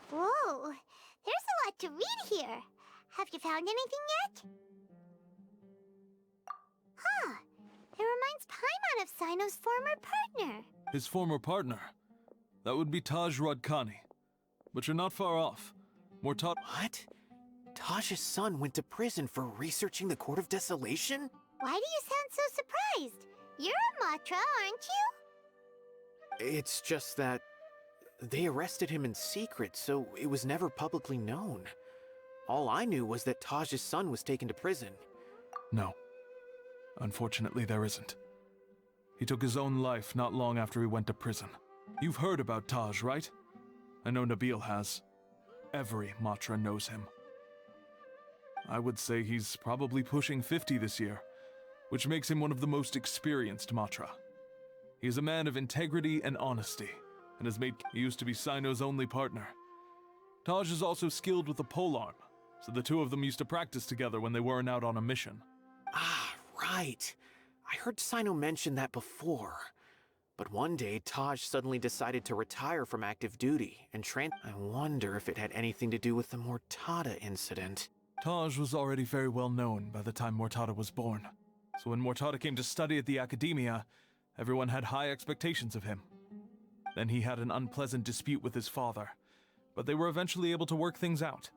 Whoa, there's a lot to read here. Have you found anything yet? Huh, it reminds Paimon of Sino's former partner. His former partner? That would be Taj Rodkani. But you're not far off. Mortada— What? Taj's son went to prison for researching the Court of Desolation? Why do you sound so surprised? You're a Matra, aren't you? It's just that they arrested him in secret, so it was never publicly known. All I knew was that Taj's son was taken to prison. No. Unfortunately, there isn't. He took his own life not long after he went to prison. You've heard about Taj, right? I know Nabil has. Every Matra knows him. I would say he's probably pushing 50 this year, which makes him one of the most experienced Matra. He is a man of integrity and honesty, and has made— He used to be Sino's only partner. Taj is also skilled with the polearm, so the two of them used to practice together when they weren't out on a mission. Ah, right. I heard Sino mention that before. But one day, Taj suddenly decided to retire from active duty and I wonder if it had anything to do with the Mortada incident. Taj was already very well known by the time Mortada was born. So when Mortada came to study at the Academia, everyone had high expectations of him. Then he had an unpleasant dispute with his father, but they were eventually able to work things out.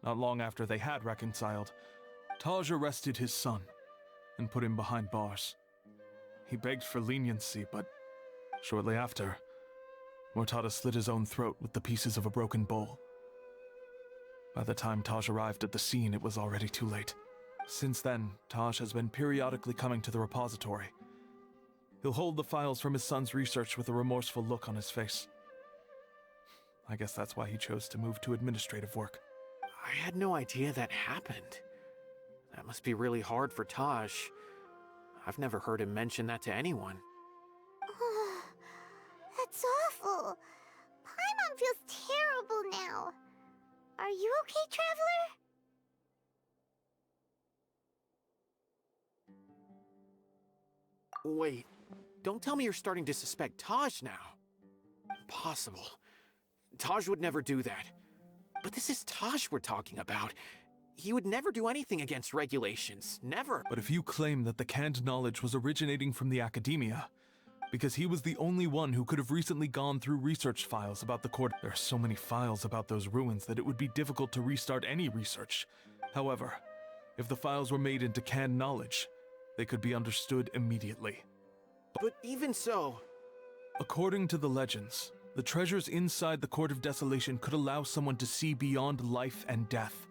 Not long after they had reconciled, Taj arrested his son and put him behind bars. He begged for leniency, but shortly after, Mortada slit his own throat with the pieces of a broken bowl. By the time Taj arrived at the scene, it was already too late. Since then, Taj has been periodically coming to the repository. He'll hold the files from his son's research with a remorseful look on his face. I guess that's why he chose to move to administrative work. I had no idea that happened. That must be really hard for Taj. I've never heard him mention that to anyone. That's awful. Paimon feels terrible now. Are you okay, Traveler? Wait, don't tell me you're starting to suspect Taj now. Impossible. Taj would never do that. But this is Taj we're talking about. He would never do anything against regulations. Never. But if you claim that the canned knowledge was originating from the Academia, because he was the only one who could have recently gone through research files about the court— There are so many files about those ruins that it would be difficult to restart any research. However, if the files were made into canned knowledge, they could be understood immediately. But even so— According to the legends, the treasures inside the Court of Desolation could allow someone to see beyond life and death.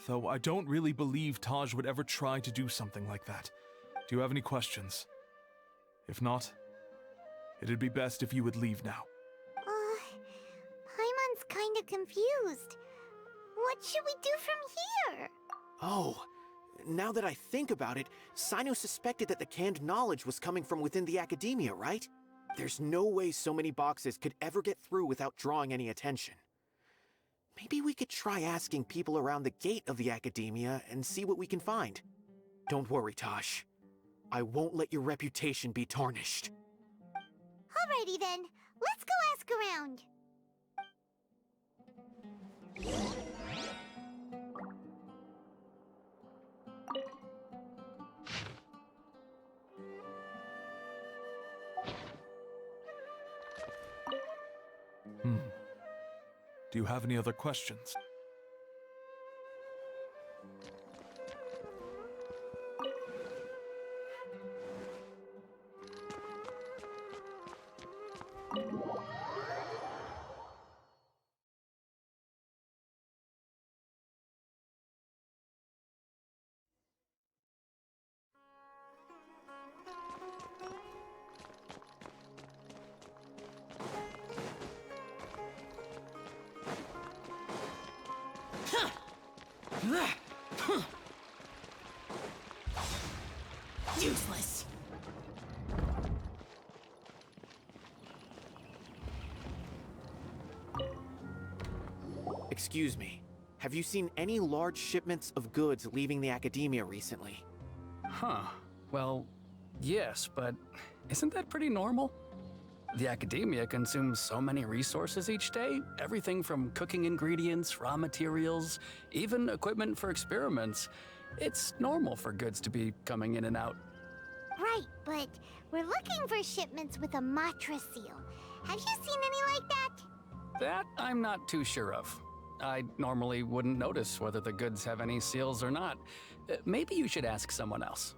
Though I don't really believe Taj would ever try to do something like that. Do you have any questions? If not, it'd be best if you would leave now. Paimon's kinda confused. What should we do from here? Oh, now that I think about it, Sino suspected that the canned knowledge was coming from within the Academia, right? There's no way so many boxes could ever get through without drawing any attention. Maybe we could try asking people around the gate of the Academia and see what we can find. Don't worry, Taj. I won't let your reputation be tarnished. Alrighty then, let's go ask around. Do you have any other questions? Useless. Excuse me. Have you seen any large shipments of goods leaving the academia recently? Huh. Well, yes, but isn't that pretty normal? The academia consumes so many resources each day, everything from cooking ingredients, raw materials, even equipment for experiments. It's normal for goods to be coming in and out. Right, but we're looking for shipments with a Matra seal. Have you seen any like that? That I'm not too sure of. I normally wouldn't notice whether the goods have any seals or not. Maybe you should ask someone else.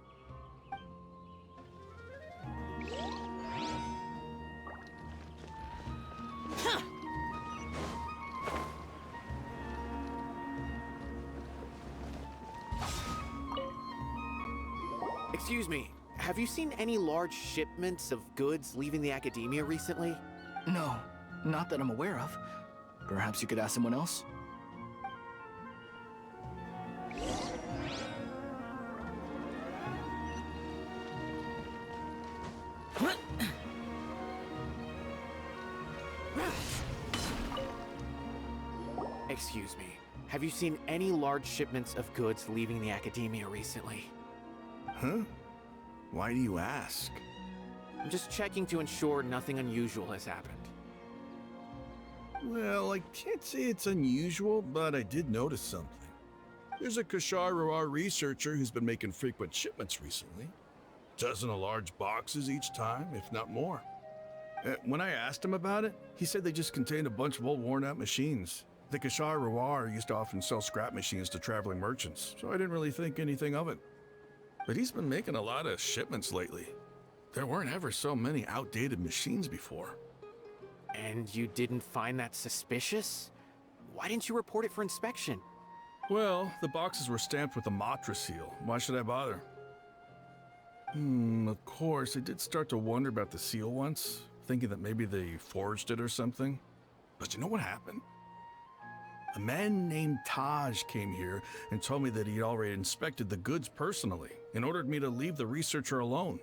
Excuse me. Have you seen any large shipments of goods leaving the academia recently? No, not that I'm aware of. Perhaps you could ask someone else? Excuse me. Have you seen any large shipments of goods leaving the academia recently? Huh? Why do you ask? I'm just checking to ensure nothing unusual has happened. Well, I can't say it's unusual, but I did notice something. There's a Kashar researcher who's been making frequent shipments recently. Dozen of large boxes each time, if not more. When I asked him about it, he said they just contained a bunch of old worn-out machines. The Kashar used to often sell scrap machines to traveling merchants, so I didn't really think anything of it. But he's been making a lot of shipments lately. There weren't ever so many outdated machines before. And you didn't find that suspicious? Why didn't you report it for inspection? Well, the boxes were stamped with a Matra seal. Why should I bother? Of course, I did start to wonder about the seal once, thinking that maybe they forged it or something. But you know what happened? A man named Taj came here and told me that he'd already inspected the goods personally and ordered me to leave the researcher alone.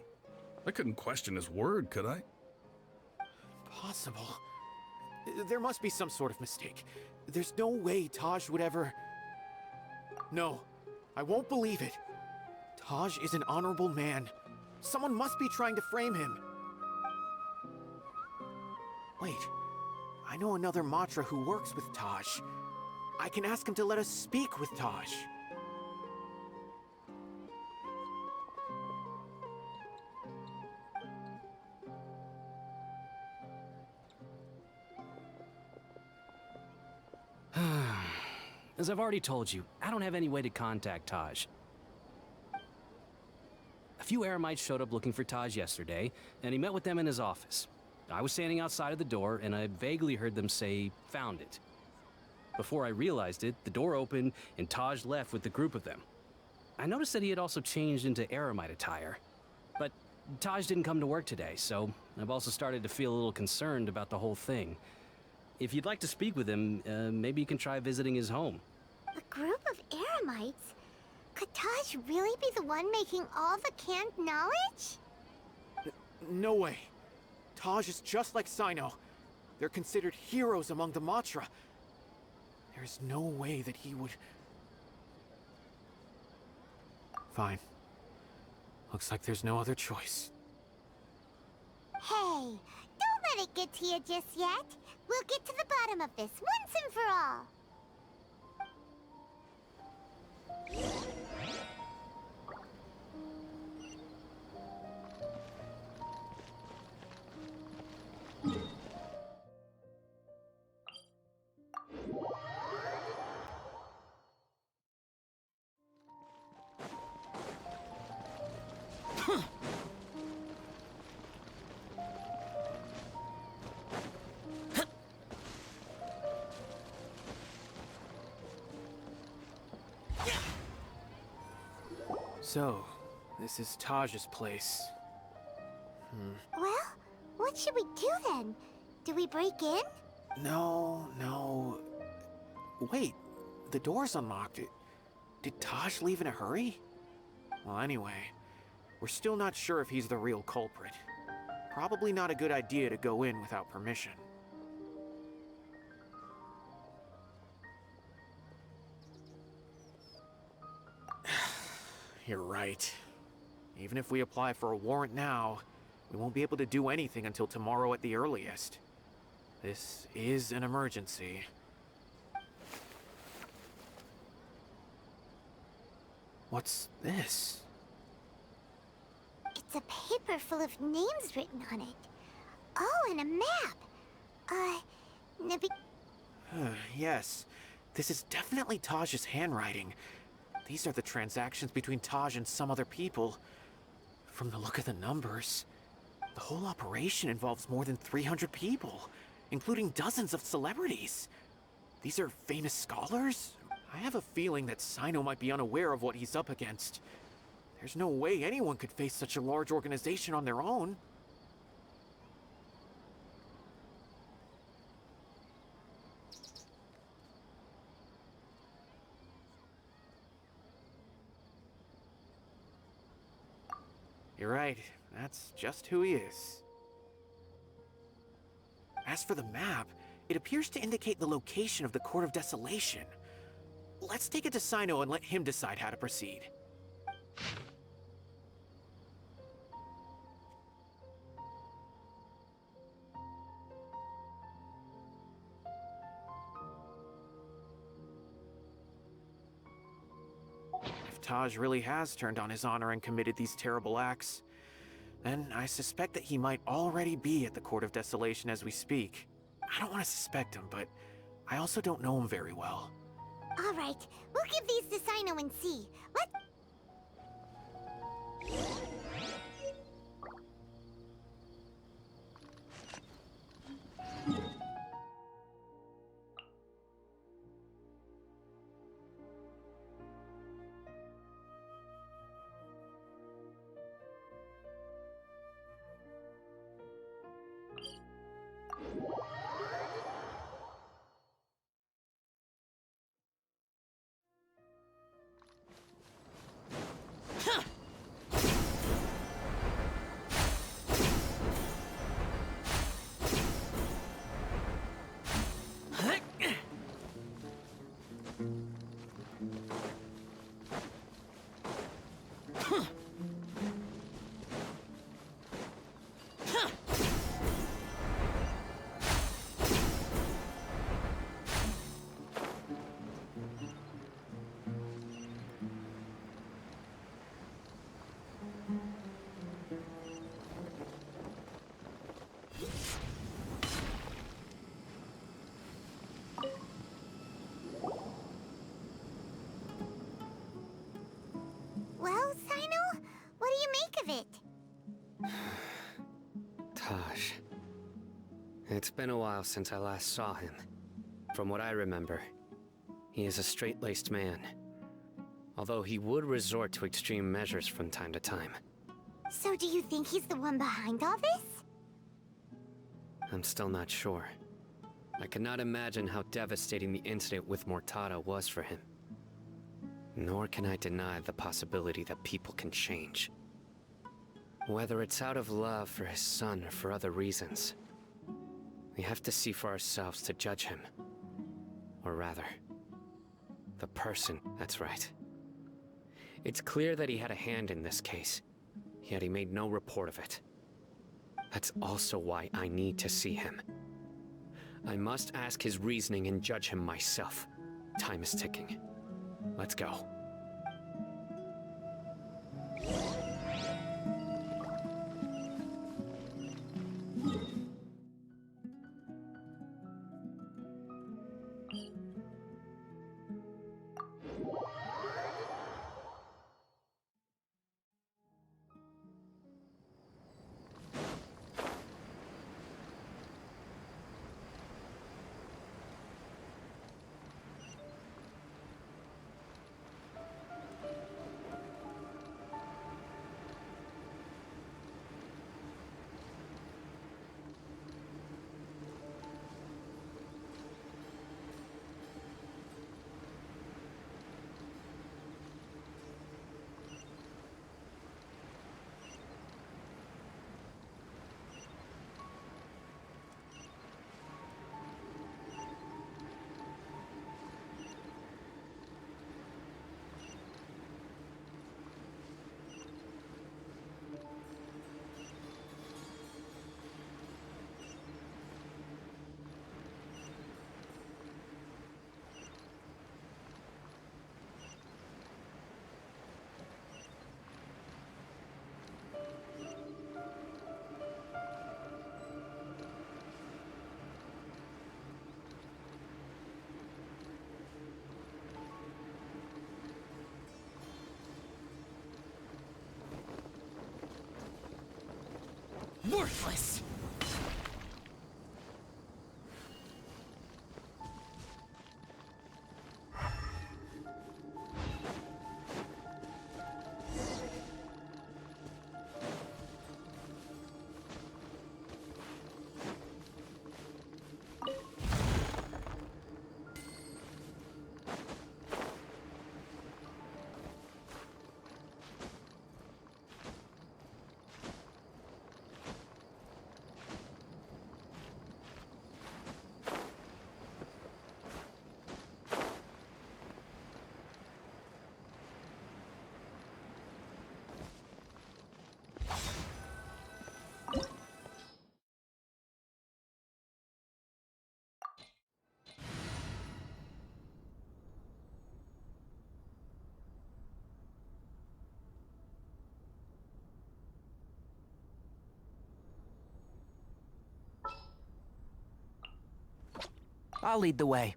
I couldn't question his word, could I? Possible. There must be some sort of mistake. There's no way Taj would ever... No, I won't believe it. Taj is an honorable man. Someone must be trying to frame him. Wait, I know another Matra who works with Taj. I can ask him to let us speak with Taj. As I've already told you, I don't have any way to contact Taj. A few Eremites showed up looking for Taj yesterday, and he met with them in his office. I was standing outside of the door, and I vaguely heard them say, "Found it." Before I realized it, the door opened, and Taj left with the group of them. I noticed that he had also changed into Eremite attire. But Taj didn't come to work today, so I've also started to feel a little concerned about the whole thing. If you'd like to speak with him, maybe you can try visiting his home. A group of Eremites? Could Taj really be the one making all the canned knowledge? No way. Taj is just like Sino. They're considered heroes among the Matra. There's no way that he would... Fine. Looks like there's no other choice. Hey, don't let it get to you just yet. We'll get to the bottom of this once and for all. So, this is Taj's place. Well, what should we do then? Do we break in? No. Wait, the door's unlocked. Did Taj leave in a hurry? Well, anyway, we're still not sure if he's the real culprit. Probably not a good idea to go in without permission. You're right. Even if we apply for a warrant now, we won't be able to do anything until tomorrow at the earliest. This is an emergency. What's this? It's a paper full of names written on it. Oh, and a map. Nabi... Yes, this is definitely Taj's handwriting. These are the transactions between Taj and some other people. From the look of the numbers, the whole operation involves more than 300 people, including dozens of celebrities. These are famous scholars? I have a feeling that Sino might be unaware of what he's up against. There's no way anyone could face such a large organization on their own. You're right, that's just who he is. As for the map, it appears to indicate the location of the Court of Desolation. Let's take it to Sino and let him decide how to proceed. If Taj really has turned on his honor and committed these terrible acts, then I suspect that he might already be at the Court of Desolation as we speak. I don't want to suspect him, but I also don't know him very well. All right, we'll give these to Sino and see. Well, Sino, what do you make of it? Taj. It's been a while since I last saw him. From what I remember, he is a straight-laced man. Although he would resort to extreme measures from time to time. So do you think he's the one behind all this? I'm still not sure. I cannot imagine how devastating the incident with Mortada was for him. Nor can I deny the possibility that people can change. Whether it's out of love for his son or for other reasons, we have to see for ourselves to judge him. Or rather, the person, that's right. It's clear that he had a hand in this case, yet he made no report of it. That's also why I need to see him. I must ask his reasoning and judge him myself. Time is ticking. Let's go. Worthless! I'll lead the way.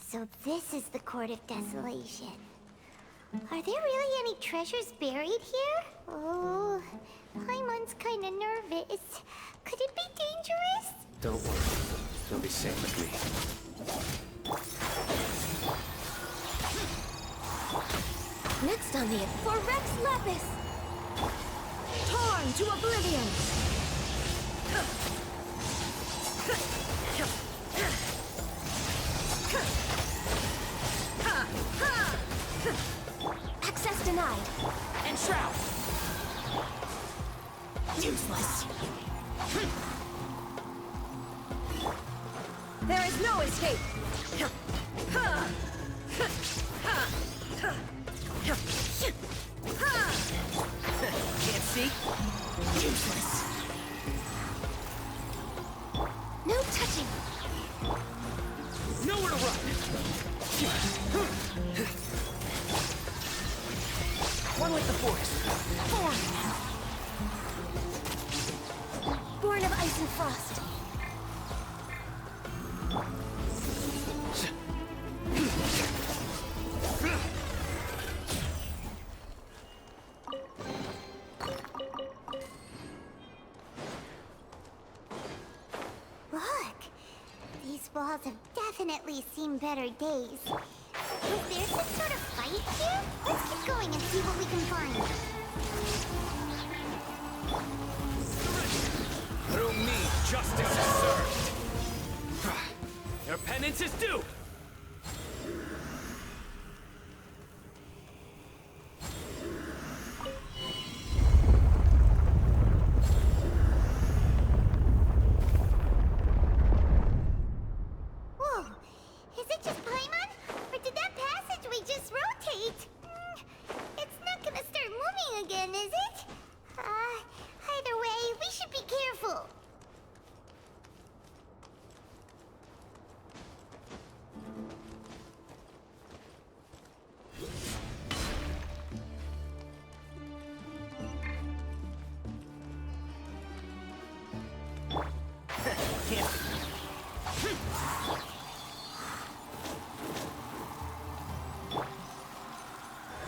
So this is the Court of Desolation. Are there really any treasures buried here? Oh, Paimon's kinda nervous. Could it be dangerous? Don't worry. You'll be safe with me. Next on the for Rex Lapis! Torn to oblivion! Access denied. Enshroud! Useless! There is no escape! Can't see? Useless! No touching. Nowhere to run! One with the force. Born of ice and frost. Look! These walls have definitely seen better days. Is there some sort of fight here? Let's keep going and see what we can find. Through me, justice is served. Your penance is due. Whoa! Is it just Paimon? Or did that passageway just rotate? It's not gonna start moving again, is it? Either way, we should be careful.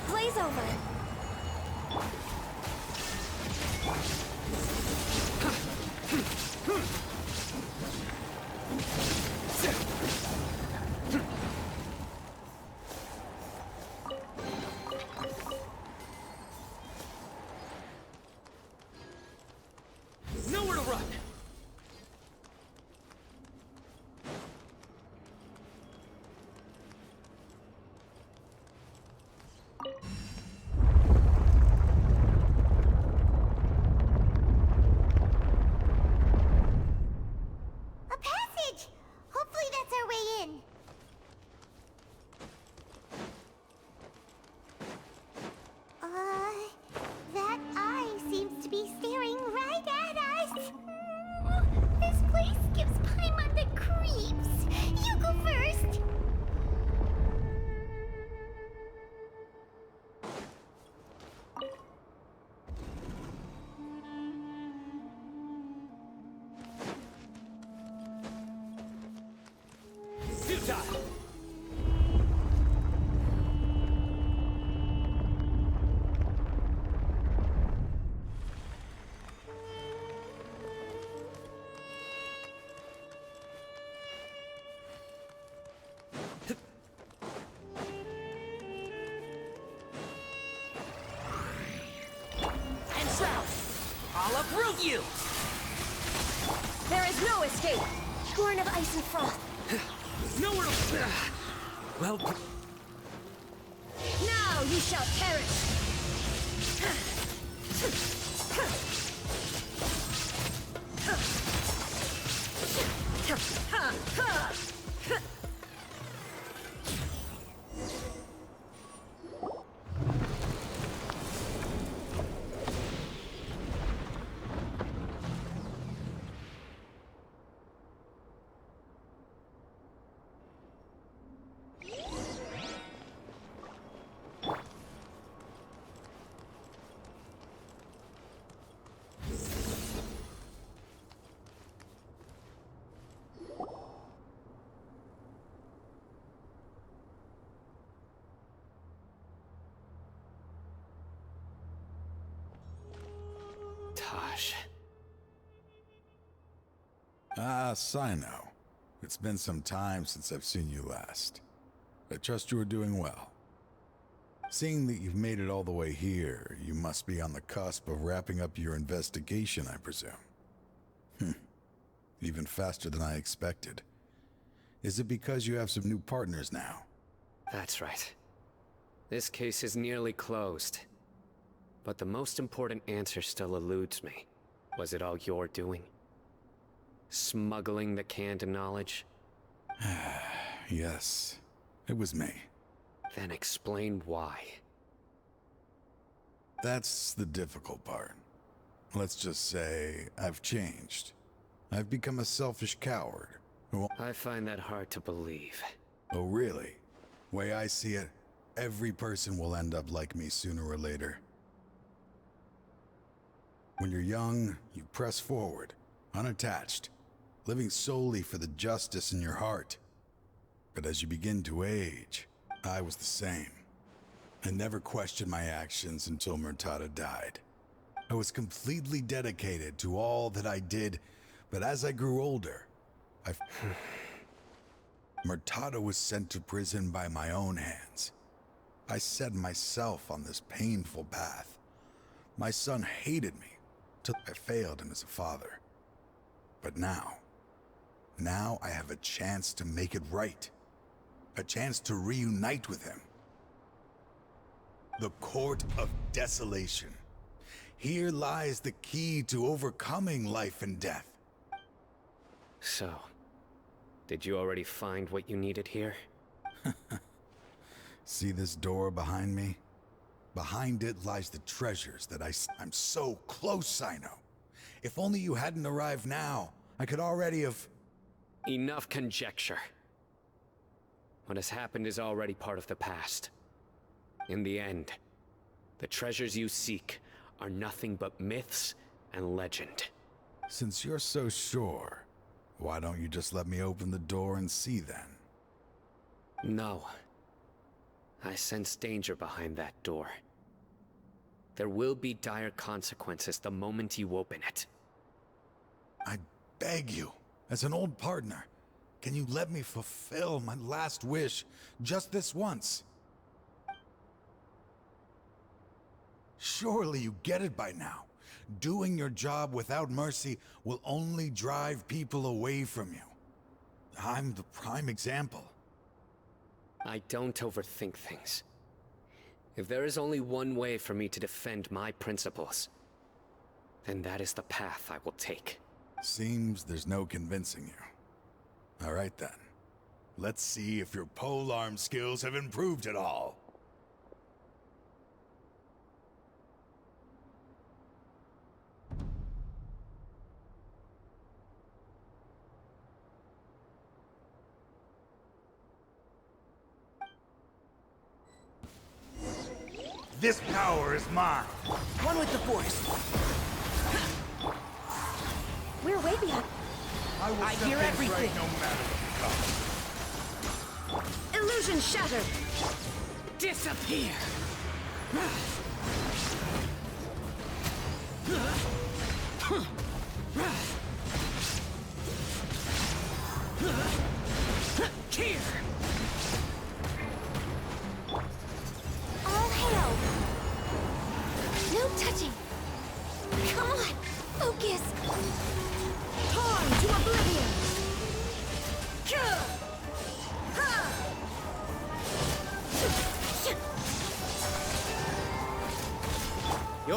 Blaze over! Nowhere to run! uproot you! There is no escape! Born of ice and froth. Nowhere to... Well, Now you shall perish! Taj. Ah, Sino. It's been some time since I've seen you last. I trust you are doing well. Seeing that you've made it all the way here, you must be on the cusp of wrapping up your investigation, I presume. Even faster than I expected. Is it because you have some new partners now? That's right. This case is nearly closed. But the most important answer still eludes me. Was it all your doing? Smuggling the canned knowledge? Yes, it was me. Then explain why. That's the difficult part. Let's just say I've changed. I've become a selfish coward who... I find that hard to believe. Oh, really? Way I see it, every person will end up like me sooner or later. When you're young, you press forward, unattached, living solely for the justice in your heart. But as you begin to age, I was the same. I never questioned my actions until Murtada died. I was completely dedicated to all that I did, but as I grew older, Murtada was sent to prison by my own hands. I set myself on this painful path. My son hated me till I failed him as a father. But now I have a chance to make it right. A chance to reunite with him. The Court of Desolation. Here lies the key to overcoming life and death. So, did you already find what you needed here? See this door behind me? Behind it lies the treasures that I'm so close, Sino. If only you hadn't arrived now, I could already have... Enough conjecture. What has happened is already part of the past. In the end, the treasures you seek are nothing but myths and legend. Since you're so sure, why don't you just let me open the door and see then? No. I sense danger behind that door. There will be dire consequences the moment you open it. I beg you, as an old partner, can you let me fulfill my last wish just this once? Surely you get it by now. Doing your job without mercy will only drive people away from you. I'm the prime example. I don't overthink things. If there is only one way for me to defend my principles, then that is the path I will take. Seems there's no convincing you. All right then. Let's see if your polearm skills have improved at all. This power is mine. One with the Force. We're way behind. I hear everything. No matter what comes. Illusion shattered. Disappear. Here. All hail! No touching! Come on!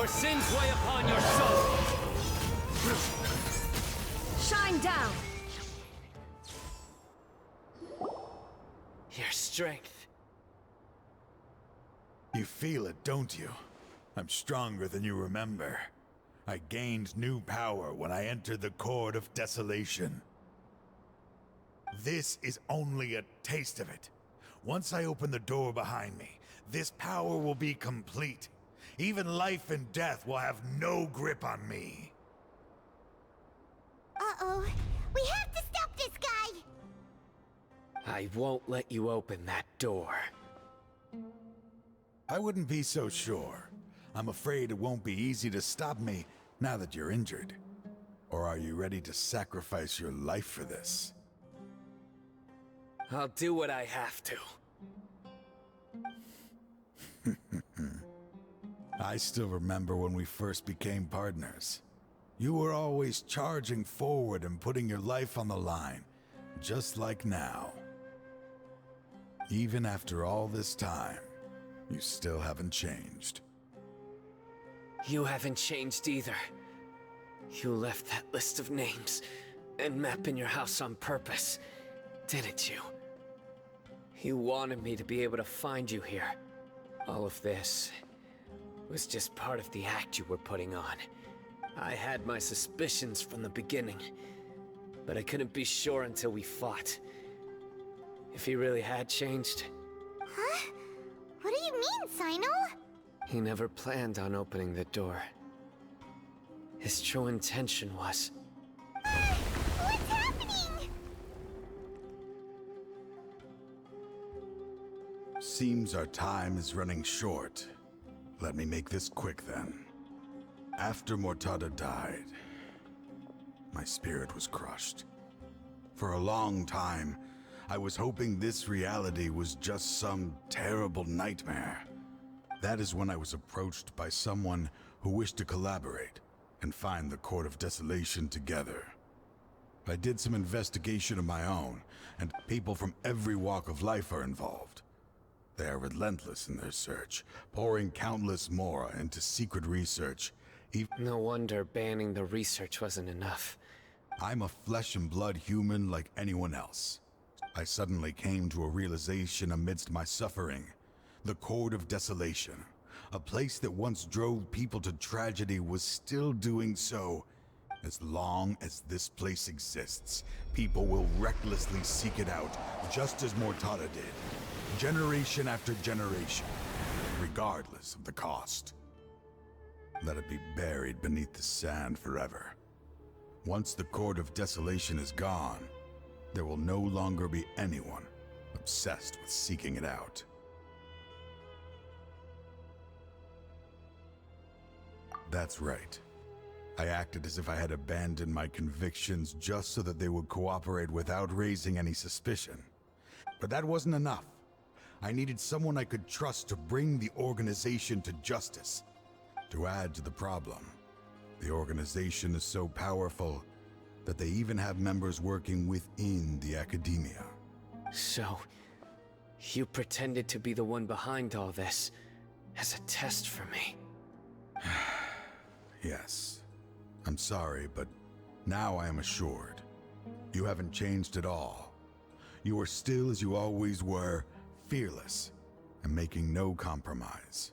Your sins weigh upon your soul! Shine down! Your strength. You feel it, don't you? I'm stronger than you remember. I gained new power when I entered the Court of Desolation. This is only a taste of it. Once I open the door behind me, this power will be complete. Even life and death will have no grip on me. Uh-oh. We have to stop this guy! I won't let you open that door. I wouldn't be so sure. I'm afraid it won't be easy to stop me now that you're injured. Or are you ready to sacrifice your life for this? I'll do what I have to. I still remember when we first became partners. You were always charging forward and putting your life on the line, just like now. Even after all this time, you still haven't changed. You haven't changed either. You left that list of names and map in your house on purpose, didn't you? You wanted me to be able to find you here. All of this was just part of the act you were putting on. I had my suspicions from the beginning, but I couldn't be sure until we fought. If he really had changed... Huh? What do you mean, Sino? He never planned on opening the door. His true intention was... What's happening? Seems our time is running short. Let me make this quick then. After Mortada died, my spirit was crushed. For a long time, I was hoping this reality was just some terrible nightmare. That is when I was approached by someone who wished to collaborate and find the Court of Desolation together. I did some investigation of my own, and people from every walk of life are involved. They are relentless in their search, pouring countless mora into secret research. No wonder banning the research wasn't enough. I'm a flesh and blood human like anyone else. I suddenly came to a realization amidst my suffering. The Court of Desolation, a place that once drove people to tragedy, was still doing so. As long as this place exists, people will recklessly seek it out, just as Mortada did. Generation after generation, regardless of the cost. Let it be buried beneath the sand forever. Once the Court of Desolation is gone, there will no longer be anyone obsessed with seeking it out. That's right. I acted as if I had abandoned my convictions just so that they would cooperate without raising any suspicion. But that wasn't enough. I needed someone I could trust to bring the organization to justice. To add to the problem, the organization is so powerful that they even have members working within the academia. So, you pretended to be the one behind all this, as a test for me. Yes. I'm sorry, but now I am assured. You haven't changed at all. You are still as you always were, fearless, and making no compromise.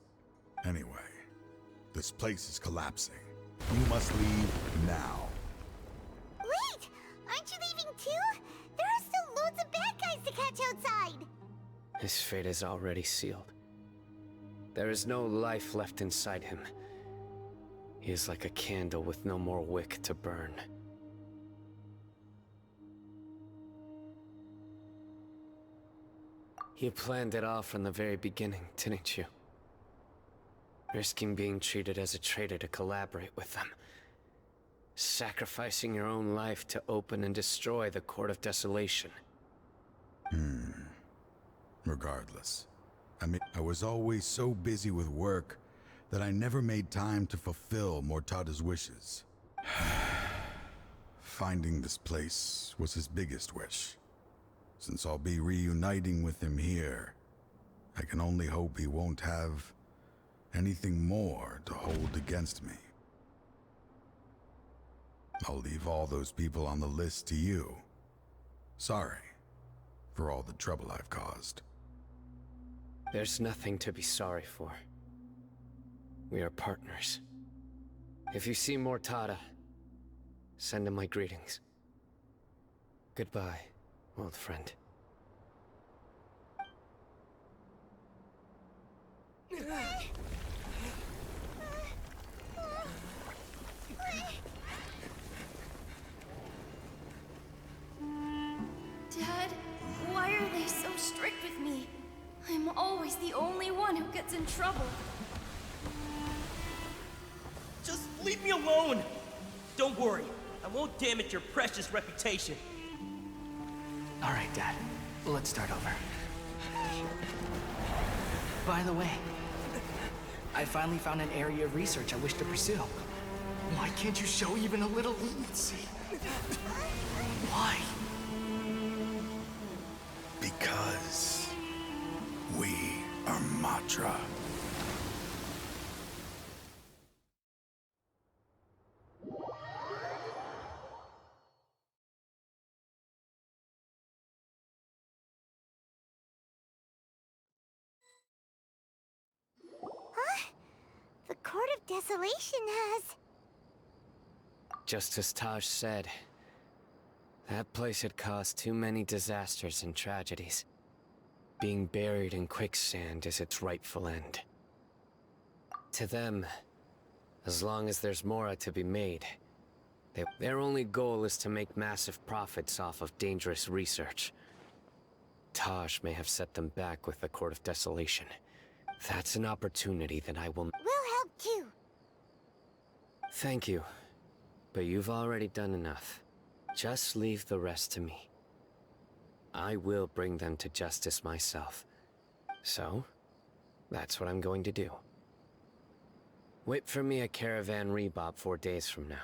Anyway, this place is collapsing. You must leave now. Wait! Aren't you leaving too? There are still loads of bad guys to catch outside! His fate is already sealed. There is no life left inside him. He is like a candle with no more wick to burn. You planned it all from the very beginning, didn't you? Risking being treated as a traitor to collaborate with them. Sacrificing your own life to open and destroy the Court of Desolation. Regardless. I was always so busy with work that I never made time to fulfill Mortada's wishes. Finding this place was his biggest wish. Since I'll be reuniting with him here, I can only hope he won't have anything more to hold against me. I'll leave all those people on the list to you. Sorry for all the trouble I've caused. There's nothing to be sorry for. We are partners. If you see Mortada, send him my greetings. Goodbye, old friend. Dad, why are they so strict with me? I'm always the only one who gets in trouble. Just leave me alone! Don't worry, I won't damage your precious reputation. All right, Dad. Let's start over. By the way, I finally found an area of research I wish to pursue. Why can't you show even a little leniency? Why? Because we are Matra. The Court of Desolation has... Just as Taj said, that place had caused too many disasters and tragedies. Being buried in quicksand is its rightful end. To them, as long as there's more to be made, their only goal is to make massive profits off of dangerous research. Taj may have set them back with the Court of Desolation. That's an opportunity that I will... We'll help too. Thank you, but you've already done enough. Just leave the rest to me. I will bring them to justice myself. So, that's what I'm going to do. Wait for me at Caravan Rebob 4 days from now.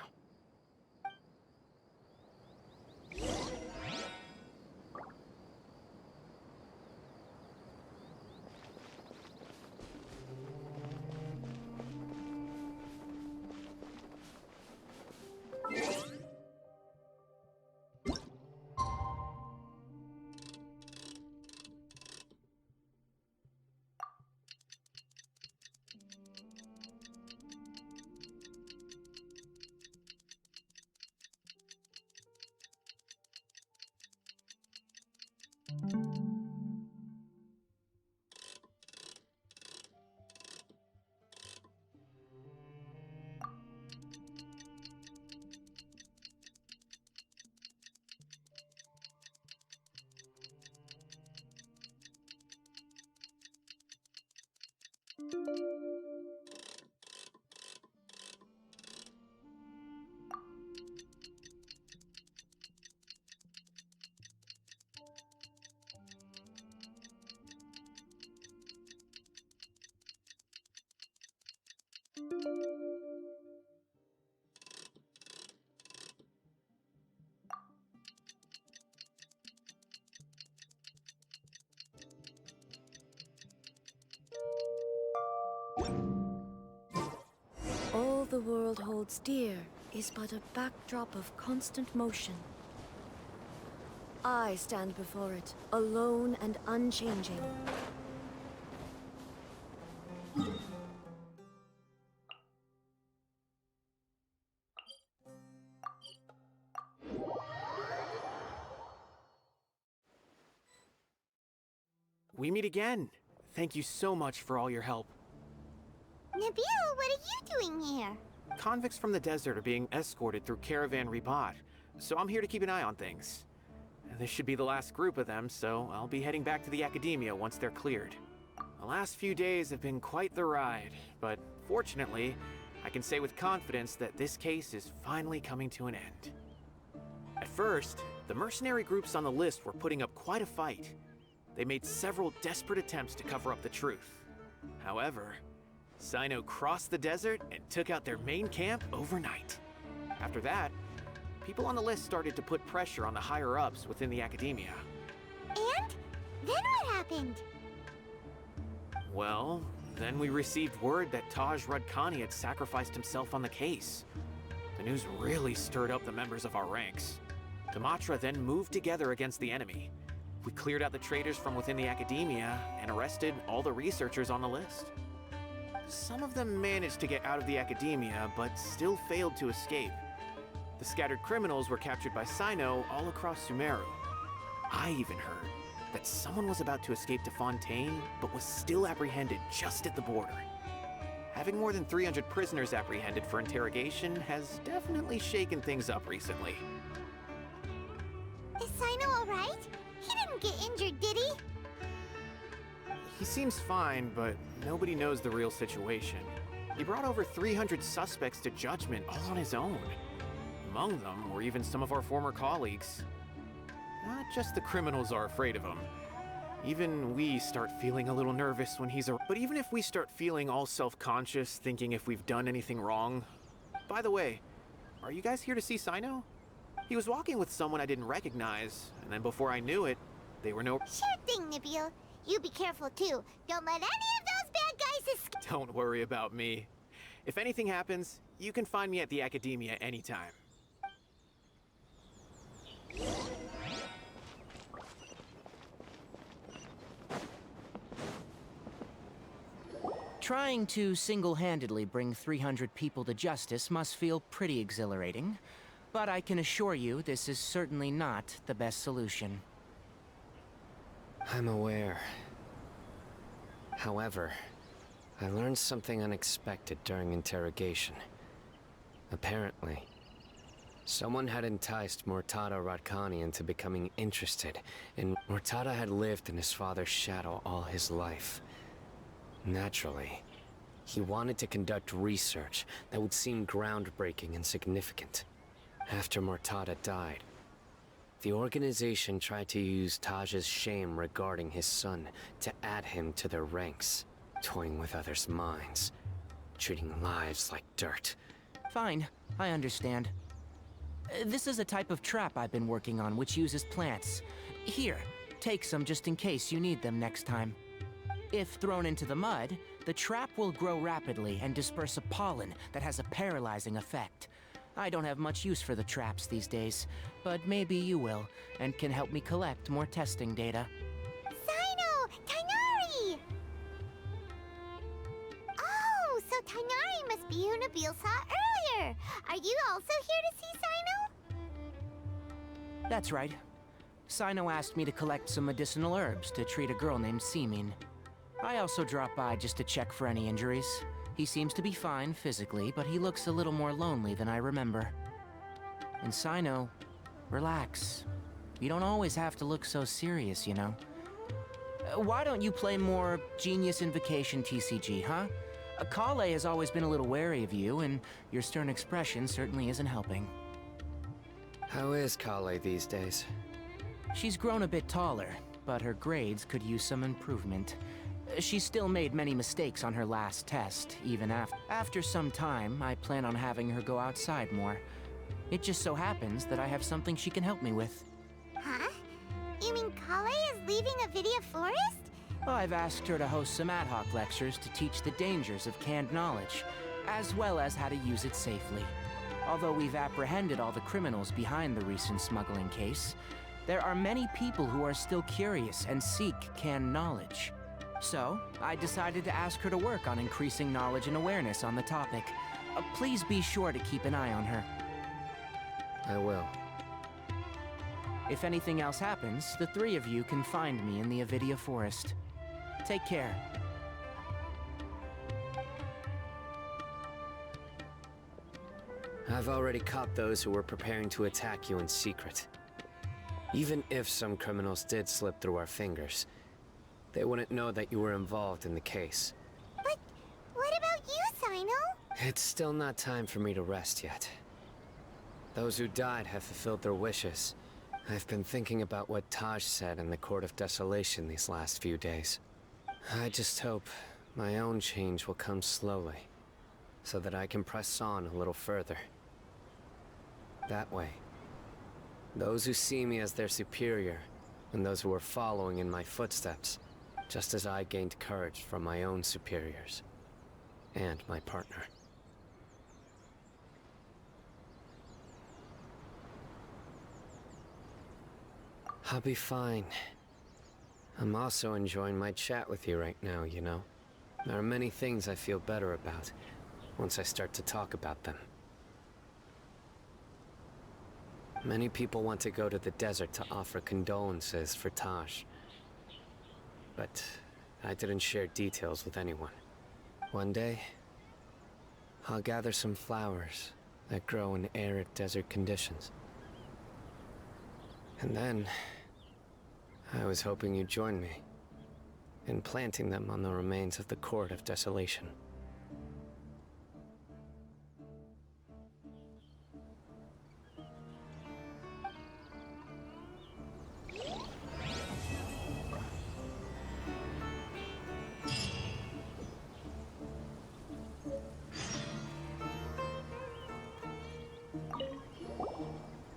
All the world holds dear is but a backdrop of constant motion. I stand before it, alone and unchanging. We meet again. Thank you so much for all your help. Nabil, what are you doing here? Convicts from the desert are being escorted through Caravan Rebob, so I'm here to keep an eye on things. This should be the last group of them, so I'll be heading back to the Academia once they're cleared. The last few days have been quite the ride, but fortunately, I can say with confidence that this case is finally coming to an end. At first, the mercenary groups on the list were putting up quite a fight. They made several desperate attempts to cover up the truth. However, Cyno crossed the desert and took out their main camp overnight. After that, people on the list started to put pressure on the higher-ups within the Academia. And? Then what happened? Well, Then we received word that Taj Radkani had sacrificed himself on the case. The news really stirred up the members of our ranks. Damatra then moved together against the enemy. We cleared out the traitors from within the academia and arrested all the researchers on the list. Some of them managed to get out of the academia, but still failed to escape. The scattered criminals were captured by Sino all across Sumeru. I even heard that someone was about to escape to Fontaine, but was still apprehended just at the border. Having more than 300 prisoners apprehended for interrogation has definitely shaken things up recently. Is Sino alright? He didn't get injured, did he? He seems fine, but nobody knows the real situation. He brought over 300 suspects to judgment all on his own. Among them were even some of our former colleagues. Not just the criminals are afraid of him. Even we start feeling a little nervous when he's around. But even if we start feeling all self-conscious, thinking if we've done anything wrong... By the way, are you guys here to see Sino? He was walking with someone I didn't recognize, and then before I knew it, they were no... Sure thing, Nabil. You be careful too. Don't let any of those bad guys escape. Don't worry about me. If anything happens, you can find me at the Academia anytime. Trying to single-handedly bring 300 people to justice must feel pretty exhilarating, but I can assure you this is certainly not the best solution. I'm aware. However, I learned something unexpected during interrogation. Apparently, someone had enticed Murtada Radkani into becoming interested, and Murtada had lived in his father's shadow all his life. Naturally, he wanted to conduct research that would seem groundbreaking and significant. After Murtada died, the organization tried to use Taj's shame regarding his son to add him to their ranks, toying with others' minds, treating lives like dirt. Fine, I understand. This is a type of trap I've been working on which uses plants. Here, take some just in case you need them next time. If thrown into the mud, the trap will grow rapidly and disperse a pollen that has a paralyzing effect. I don't have much use for the traps these days, but maybe you will, and can help me collect more testing data. Sino! Tainari! Oh, so Tainari must be who Nabil saw earlier. Are you also here to see Sino? That's right. Sino asked me to collect some medicinal herbs to treat a girl named Simin. I also dropped by just to check for any injuries. He seems to be fine physically, but he looks a little more lonely than I remember. And Sino, relax. You don't always have to look so serious, you know. Why don't you play more Genius Invocation TCG, huh? Kale has always been a little wary of you, and your stern expression certainly isn't helping. How is Kale these days? She's grown a bit taller, but her grades could use some improvement. She still made many mistakes on her last test, even after some time, I plan on having her go outside more. It just so happens that I have something she can help me with. Huh? You mean Kale is leaving Avidia Forest? Well, I've asked her to host some ad hoc lectures to teach the dangers of canned knowledge, as well as how to use it safely. Although we've apprehended all the criminals behind the recent smuggling case, there are many people who are still curious and seek canned knowledge. So, I decided to ask her to work on increasing knowledge and awareness on the topic. Please be sure to keep an eye on her. I will. If anything else happens, the three of you can find me in the Avidia Forest. Take care. I've already caught those who were preparing to attack you in secret. Even if some criminals did slip through our fingers, they wouldn't know that you were involved in the case. But what about you, Sino? It's still not time for me to rest yet. Those who died have fulfilled their wishes. I've been thinking about what Taj said in the Court of Desolation these last few days. I just hope my own change will come slowly, so that I can press on a little further. That way, those who see me as their superior, and those who are following in my footsteps, just as I gained courage from my own superiors and my partner. I'll be fine. I'm also enjoying my chat with you right now, you know? There are many things I feel better about once I start to talk about them. Many people want to go to the desert to offer condolences for Taj. But I didn't share details with anyone. One day, I'll gather some flowers that grow in arid desert conditions. And then, I was hoping you'd join me in planting them on the remains of the Court of Desolation.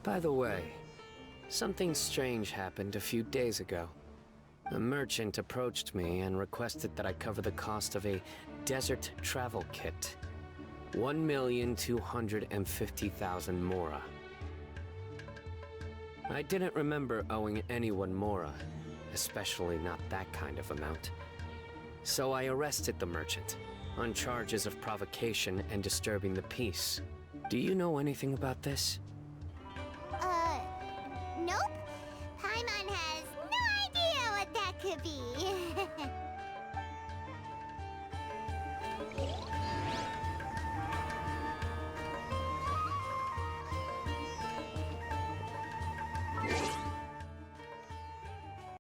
By the way, something strange happened a few days ago. A merchant approached me and requested that I cover the cost of a desert travel kit. 1,250,000 mora. I didn't remember owing anyone mora, especially not that kind of amount. So I arrested the merchant on charges of provocation and disturbing the peace. Do you know anything about this? Nope. Paimon has no idea what that could be.